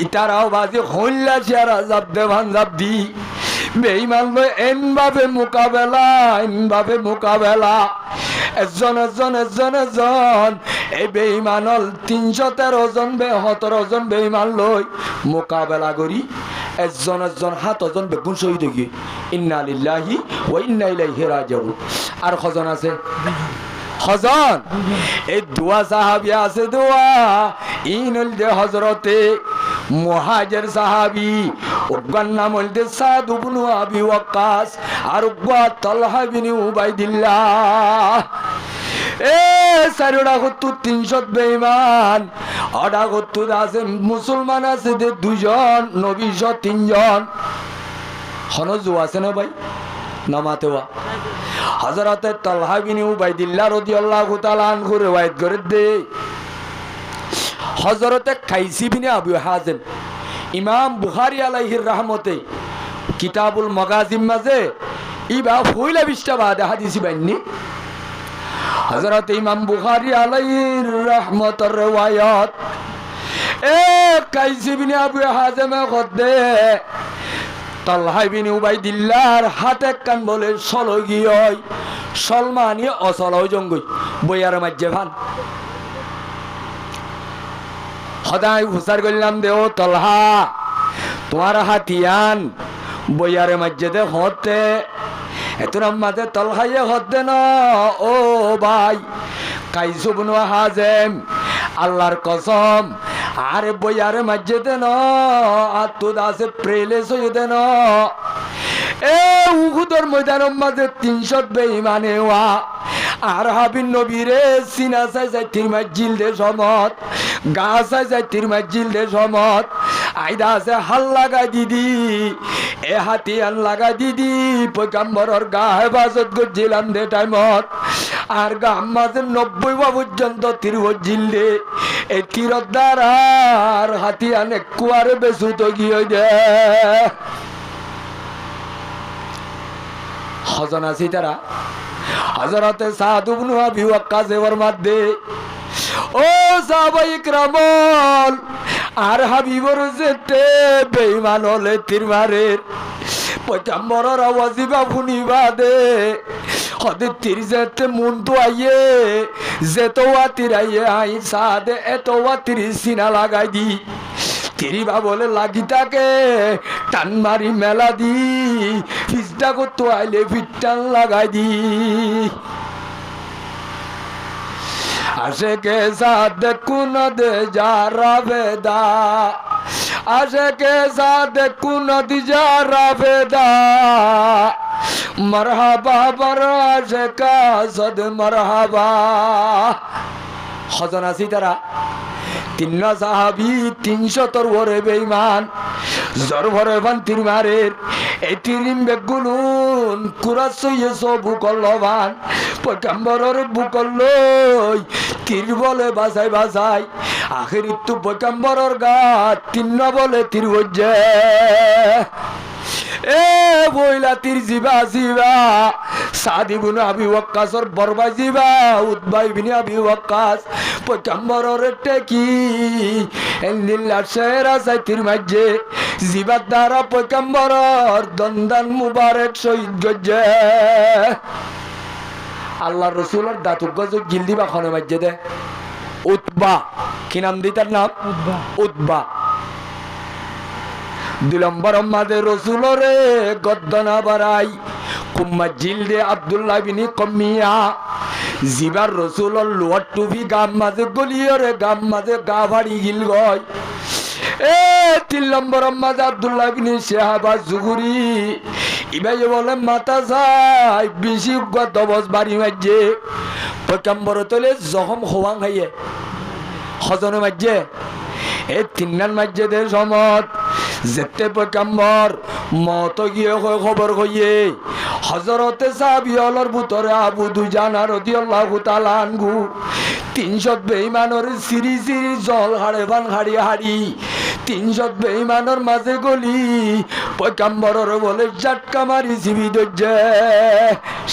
ইতারাও বাজে হইলা চেয়ারা জাপ দেবান জাপ দি বেঈমান লই এনভাবে মোকাবেলা এজন এই বেঈমানল 313 জন 17 জন বেঈমান লই মোকাবেলা করি এজন হাতজন বেগুন শহীদ হই ইন্না লিল্লাহি ওয়া ইন্না ইলাইহি রাজিউন আর খজন আছে খজন এই দোয়া সাহাবী আছে দোয়া ইনুল দে হযরতে মুহাজির সাহাবী ওগন নাম হইতে সাদ ইবনে আবি ওয়াক্কাস আর ওগা তালহা বিন উবাইদিল্লাহ এ চারিটা সত্তর 300 বেঈমান অডা সত্তর আছে মুসলমান আছে যে 2 জন নবী 3 জন হনজু আছে না ভাই নামাতেওয়া হযরতে তালহা বিন উবাইদিল্লাহ রাদিয়াল্লাহু তাআলা আনহু riwayat করে দে হযরতে কাইসি বিন আবু হাজিম ইমাম বুখারী আলাইহির রহমতে কিতাবুল মাগাজিম মাঝে ইবা ফুইলা বিশটা বাদে হাদিসি বাইনি হযরত ইমাম বুখারী আলাইহির রহমতের riwayat এ কাইসি বিন আবু হাজিম কদে তালহা বিন উবাইদিল্লাহর হাতে কান বলে সলগি হয় সলমানি অসল জঙ্গই বইয়ার মাঝে ভান সদাই হুসার করলাম দেও তালহা তোমার হাতিয়ান বইয়ারে মাঝে দে হতে এতর মাঝে তালহাইয়ে হতে না ও ভাই কাইসু বিন হাজিম আল্লাহর কসম আরে বইয়ারে মাঝে দেন আত্মদ আছে প্রেলেস হয়ে দেন এ উহুদের ময়দানের মাঝে 300 বেঈমানে ওয়া আর হাবিন নবীরে সিনা চাই যাই তিরমাই জিলদে সমত গা চাই যাই তিরমাই জিলদে সমত আইদা আছে হাল লাগাই দিদি এ হাতিয়ান লাগাই দিদি পয়গম্বরের গা হেফাজত করছিলাম দে টাইমত আর গাম মাঝে 90 পর্যন্ত তিরবত জিলদে এই তীরত দ্বারার হাতিয়ান কুয়ারে বেসুত গিয়ে দে হজন আছি তারা হযরতে সাদ ইবনে আবি ওয়াক্কাস এর মধ্যে ও সাহাবায়ে ইকরামল আর হাবিবর যেতে বেঈমান হলে তীর মারে পয়গম্বরের ওয়াজিবা ফুনিবা দে হদে তীর যেতে মন তো আইয়ে যেতো তীর আইয়ে আই সাদে এতো তীর সিনা লাগাই দি তিরিবা বলে লাগি তাকে টান মারি মেলা দি ফিসটা করতো আইলে ফিটান লাগাই দি আশেকে সাথ কুন দে যারা বেদা আশেকে সাথ কুন দি যারা বেদা মারহাবা বার আশেকা সদ মারহাবা হজন আছি তারা 3 সাহাবী 300 ওরে বেঈমান জর ভরে বান তীর মারে এই তীরিম বেগুলুন কুরাসইয়ে সব কলবান পয়গম্বরের বুকলই তীর বলে বাজাই বাজাই আখেরি তো পয়গম্বরের গা 3 বলে তীর হইছে এ বইলা তীর জিবা জিবা সাদ ইবনে আবি ওয়াক্কাসর বরবাই জিবা উতবা ইবনে আবি ওয়াক্কাস পয়গম্বরের টেকি এলিল্লাহ শেরা সাই তীর মাঝে জিবা দ্বারা পয়গম্বরের দন্দান মুবারক শহীদ গজে আল্লাহর রাসূলের দাঁতুক গজ গিলদি বা খনে মাঝে দে উতবা কি নাম দিতার নাম উতবা 2 নম্বর আমাদের রাসূলরে গদ্দনা বাড়াই কুম্মা জিলদে আব্দুল্লাহ বিন কমিয়া জিবার রাসূলর লোয়ার টুপি গাম মাঝে গলিয়রে গাম মাঝে গা ভাড়ি গিল গয় এ 3 নম্বর আমাদের আব্দুল্লাহ বিন শাহাবা জুহুরি ইবাই বলে মাতা যাই বেশি গদবস বাড়ি মাঝে পয়গম্বর তলে জখম হওয়াং হাইয়ে হজনে মাঝে এই 3 মাঝে দে সমত যেতে পয়গম্বর মত গিয়ে খবর হইয়ে হযরতে সাহাবীর ভিতরে আবু দুজানা রাদিয়াল্লাহু তাআলা আনহু 300 বেঈমানের সিরি সিরি জল হাড়ে বান হাড়ি হাড়ি 300 বেঈমানের মাঝে গলি পয়গম্বরের বলে ঝটকা মারি জীবিত যে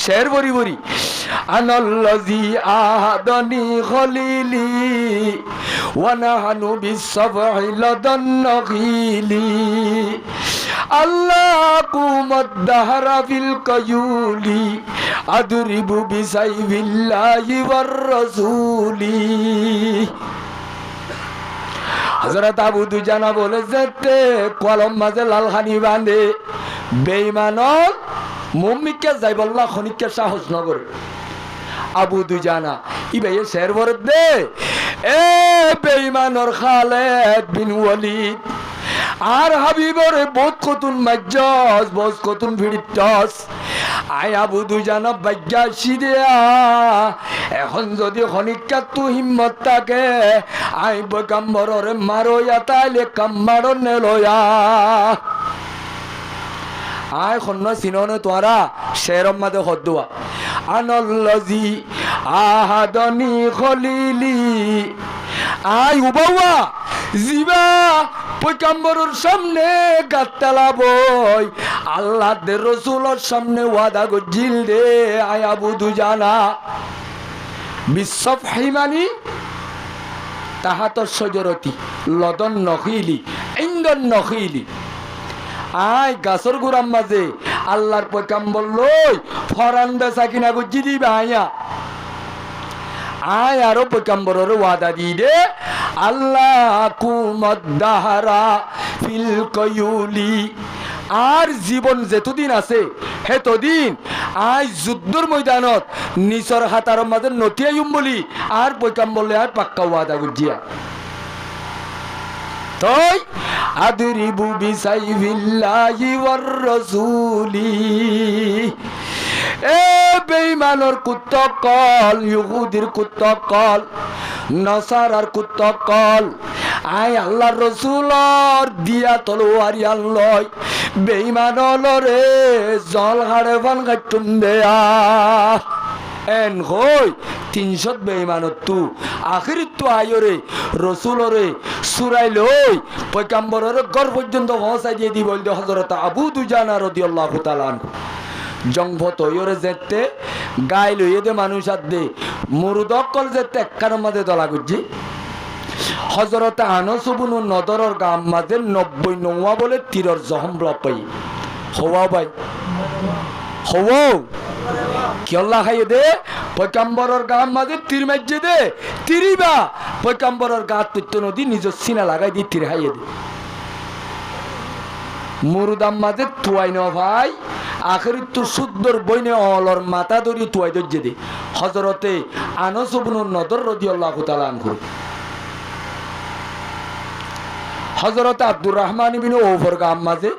শের বরি বরি আনাল্লাযী আহাদানি খলিলি ওয়া নাহানু বিসসাফহি লাদান নখিলি আল্লাহ কুমদ দাহরা ফিল কায়ুলি আদরিবু বিসাইবিল্লাহি ওয়ার রাসূলি হযরত আবু দুজানা বলে যেতে কলম মাঝে লালখানি বাঁধে বেঈমানক মুমিনকে যাই বল্লা খনিককে সাহস নগর আবু দুজানা ইবাই শের বরদ দে এ বেঈমানর খালিদ বিন ওয়ালিদ আর হাবিবরে বহুত কতুন মাজজ বহুত কতুন ভিড়িতস আয় আবু দুজানা বাগ্যাসি দেয়া এখন যদি খনিকা তু হিম্মত থাকে আই পয়গম্বরের মারোয়া তাইলে কাম্মার নেলয়া আয় খন্ন সিননে তোরা শেরম মাদে হদ্দুয়া আনাল্লাজি আহাদানি খলিলি আয় উবাওয়া জিবা পয়গম্বরের সামনে গাত্তালা বই আল্লাহর রাসূলের সামনে ওয়াদা গজিল দে আয় আবু দুজানা বিসফহি মানি তাহাত শজরতি লদন নখিলি ইন্দন নখিলি আয় গাছর গুড়ার মাঝে আল্লাহর পয়গম্বর লই ফরান বেচা কিনা গজি দিবা আয়া আয় আরো পয়গম্বরের ওয়াদা দি দে আল্লাহ কুমদ্দাহারা ফিল কয়ুলি আর জীবন যেতদিন আছে হেতদিন আজ যুদ্ধর ময়দানত নিচর হাতার মাঝে নটিয়াইম বলি আর পয়গম্বরলে আর পাক্কা ওয়াদা গুজিয়া তই আদরিবু বিসাইফিল্লাহি ওয়ার রাসূলি এ বেঈমানর কুত্তকল ইহুদির কুত্তকল নসারার কুত্তকল আয় আল্লাহর রাসূলর দিয়া তলোয়ারি আল্লয় বেঈমানলরে জল হাড়ে বান গাটুম দেয়া এন হই 300 বেঈমানত তু আখির তো আয়রে রাসূলরে সুরাই লই পয়গম্বরের ঘর পর্যন্ত পৌঁছাই দিয়ে দি বলতে হযরত আবু দুজানা রাদিয়াল্লাহু তাআলা জংভ তৈরে যেতে গাই লইয়ে দে মানুষ আর দে মুরুদকল যেতে একখার মাঝে দলা গুজি হযরত আনাস ইবনে নদরের গাম মাঝে 90 নওয়া বলে তীরর জখম পাই হওয়া ভাই হও কি আল্লাহ খাইয়ে দে পয়গম্বরের গাম মাঝে তীর মাইজে দে তীরিবা পয়গম্বরের গাত তুত্য নদী নিজ সিনা লাগাই দি তীর খাইয়ে দে মুরুদাম মাঝে তুয়াই ন ভাই আখের তো সুদ্দর বইনে অলর মাথা ধরি তুয়াই দজ্জে দে হযরতে আনাস ইবনে নদর রাদিয়াল্লাহু তাআলা আনহু হযরত আব্দুর রহমান ইবনে ওফর গাম মাঝে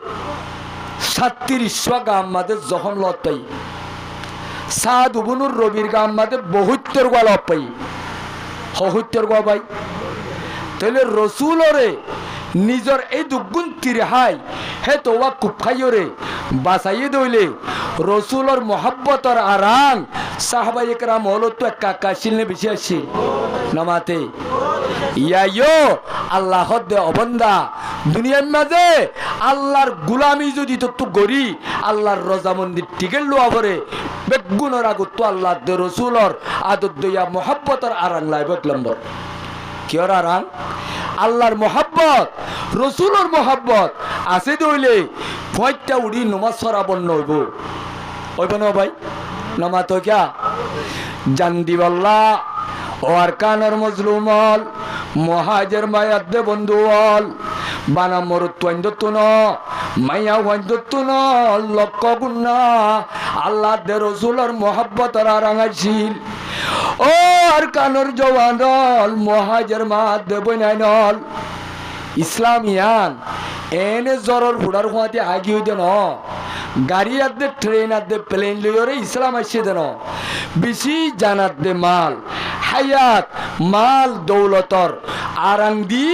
37 গাম মাঝে যখন লত পাই সাদ ইবনুর রবির গাম মাঝে 72 গা লত পাই 72 গা ভাই তাহলে রাসূলরে নিজর এই দুগুণ তিরহাই হে তোয়া কুফাইরে বাসাইয়ে দইলে রাসূলর মোহাব্বতর আরাং সাহাবায়ে কেরাম হলো তো কাকা শিলনে বেশি আসি নামাতে ইয়ায়ো আল্লাহ দে অবন্দা দুনিয়ার মাঝে আল্লাহর গোলামি যদি তো গরি আল্লাহর রজামন্দি টিকেল লোয়া করে বেগুনের আগত তো আল্লাহ দে রাসূলর আদত দয়া মোহাব্বতর আরাং লাই বকলম্বর কিয়র আরাং আল্লাহর মোহাব্বত রাসূলর মোহাব্বত আছে দইলে ফয়টা উড়ি নমাজ সরাবন নইব ওইব না ভাই নমা তো ক্যা জান দিবাল্লাহ ও আরকানর মজলুমল মহাজের মায়াত দে বন্ধুল বানা মরুত্বন্দতুন মাইয়া ওয়ান্দতুন লক্ষ গুণা আল্লাহ দে রাসূলর মোহাব্বতর আরাঙাইছিল ও আরকানর জওয়ানল মহাজের মাত দে বনাইনল ইসলামিয়ান এনে জরর ফুড়ার হুয়াতে আগিয়ে দেন গাড়ি আদে ট্রেন আদে প্লেন লইরে ইসলাম আসছে দেন বেশি জানাত দে মাল হায়াত মাল দৌলতর আরাং দি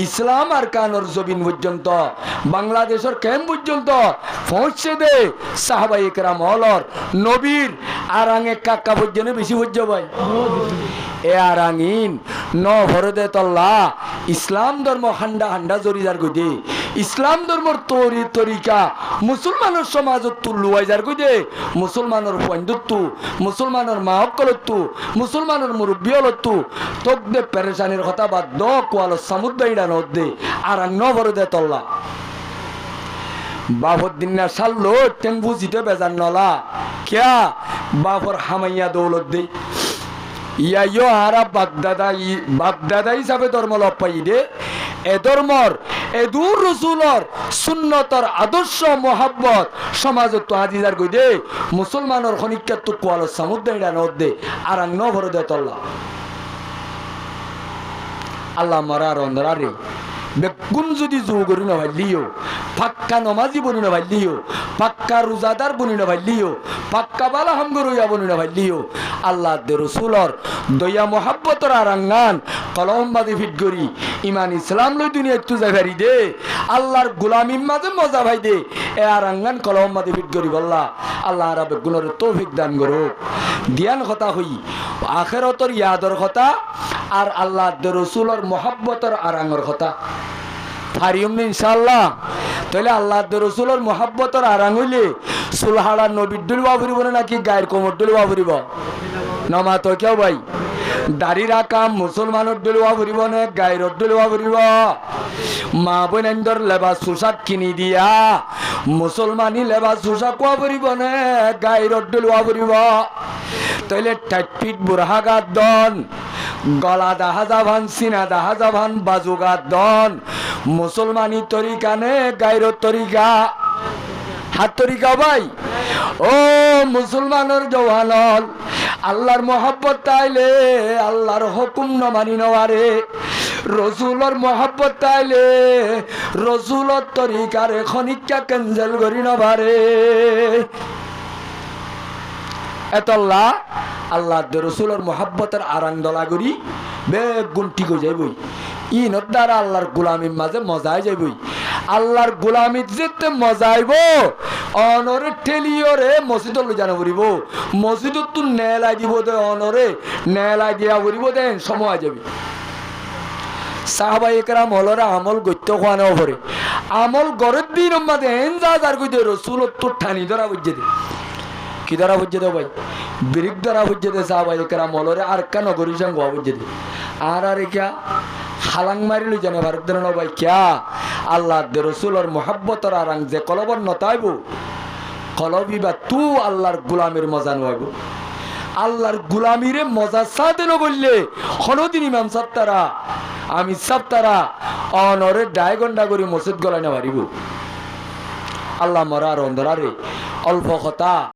ইসলাম আর কানর জবিন পর্যন্ত বাংলাদেশের ক্যাম্প পর্যন্ত পৌঁছে দে সাহাবায়ে কেরাম হলর নবীর আরাঙে কাকা পর্যন্ত বেশি পর্য ভাই এ আরাঙিন ন ভরদে তল্লা ইসলাম ধর্ম হান্ডা হান্ডা জরিদার গদে ইসলাম ধর্মর তরিকা মুসলমানের সমাজত তু লুয়াই যার গদে মুসলমানের পয়েন্টু মুসলমানের মাহকলতু মুসলমানের মুরব্বী হলতু তোক দে পেরেশানির কথা বাদ দ কোয়ালো সামুদ্দাইডা নদ দে আরাং ন ভরদে তল্লা বাবর দিনা সাল্লো টেম্পু জিতে বেজার নলা ক্যা বাবর হামাইয়া দৌলত দে ইয়াইও হারা বাপদাদা হিসাবে ধর্ম লপ পাই দে এ ধর্মর এদুর রসুলর সুন্নতর আদর্শ মোহাব্বত সমাজত তো হাজিদার গই দে মুসলমানের খনিকাত তো কোয়ালো সামুদ্দাইডা নদ দে আরাং ন ভরে দে তল্লা আল্লাহ মরার অন্ধরা রে বেগুন যদি জো করি না ভাইলিও পাক্কা নমাজি বনি না ভাইলিও পাক্কা রোজাদার বনি না ভাইলিও পাক্কা বালা হামগরইয়া বনি না ভাইলিও আল্লাহ দে রসুলর দয়া মোহাব্বতর আরাঙ্গান কলম বাদে ফিট করি ইমান ইসলাম লই দুনিয়া একটু যাই ভারি দে আল্লাহর গোলামির মাঝে মজা ভাই দে এ আরাঙ্গান কলম বাদে ফিট করি বললা আল্লাহ আর বেগুনের তৌফিক দান করো জ্ঞান কথা হই আখেরতর ইয়াদর কথা আর আল্লাহ দে রসুলর মোহাব্বতর আরাঙ্গর কথা পারিম ইনশাআল্লাহ তাহলে আল্লাহ রসুলের মোহাব্বতর আরাং হইলে সুলহাড়া নবীর ডুলবা ফুরিব নাকি গায়ের কোমর ডুলবা ফুরিব নমা তো কেউ ভাই দাড়ি রাখাম মুসলমানের ডুলবা ফুরিব নে গায়ের ডুলবা ফুরিব মা বোনেন্দর লেবাস পোশাক কিনি দিয়া মুসলমানি লেবাস পোশাক কোয়া ফুরিব নে গায়ের ডুলবা ফুরিব তাইলে টাইট বুড়াগাত দন গলা দাহা যাবান সিনা দাহা যাবান বাজুগাত দন মুসলমানি তরিকা নে গাইর তরিকা হাত তরিকা ভাই ও মুসলমানের জওয়ানল আল্লাহর মোহাব্বত তাইলে আল্লাহর হুকুম ন মানি নওয়ারে রসুলর মোহাব্বত তাইলে রসুলর তরিকারে খনিকা ক্যান্সেল করি নবারে এতল্লা আল্লাহ রসুলের মোহাব্বতের আরাং দলা করি বেগুন ঠিক হয়ে যাইবই ইনত দ্বারা আল্লাহর গোলামির মাঝে মজাই যাইবই আল্লাহর গোলামির যেতে মজাইব অনরে ঠেলিয়রে মসজিদ লই জানা পড়িব মসজিদত তো নেলাই দিব দে অনরে নেলাই দিয়া পড়িব দে সময় যাবি সাহাবায়ে কেরাম হলরে আমল গত্য খোয়ানো পরে আমল গরের দিন মাঝে এন যা যার কই দে রসুলত তো ঠানি ধরা বুঝে দে কি ধরা বুঝে দে ভাই বিরিক ধরা বুঝে দে সাহাবায়ে কেরাম হলরে আর কেন গরি সঙ্গ বুঝে দে আর কে হালাং মারি লই জানে ভারত দেন ভাই ক্যা আল্লাহ দে রসুলর মোহাব্বতর আরাং যে কলবর নতাইব কলবি বা তু আল্লাহর গোলামের মজা নইব আল্লাহর গোলামিরে মজা সাথে নগললে হনদিন ইমাম সাত্তারা আমি সাত্তারা অনরে ডায় গন্ডা করি মসজিদ গলায় না পারিব আল্লাহ মরার অন্ধরারে অল্প কথা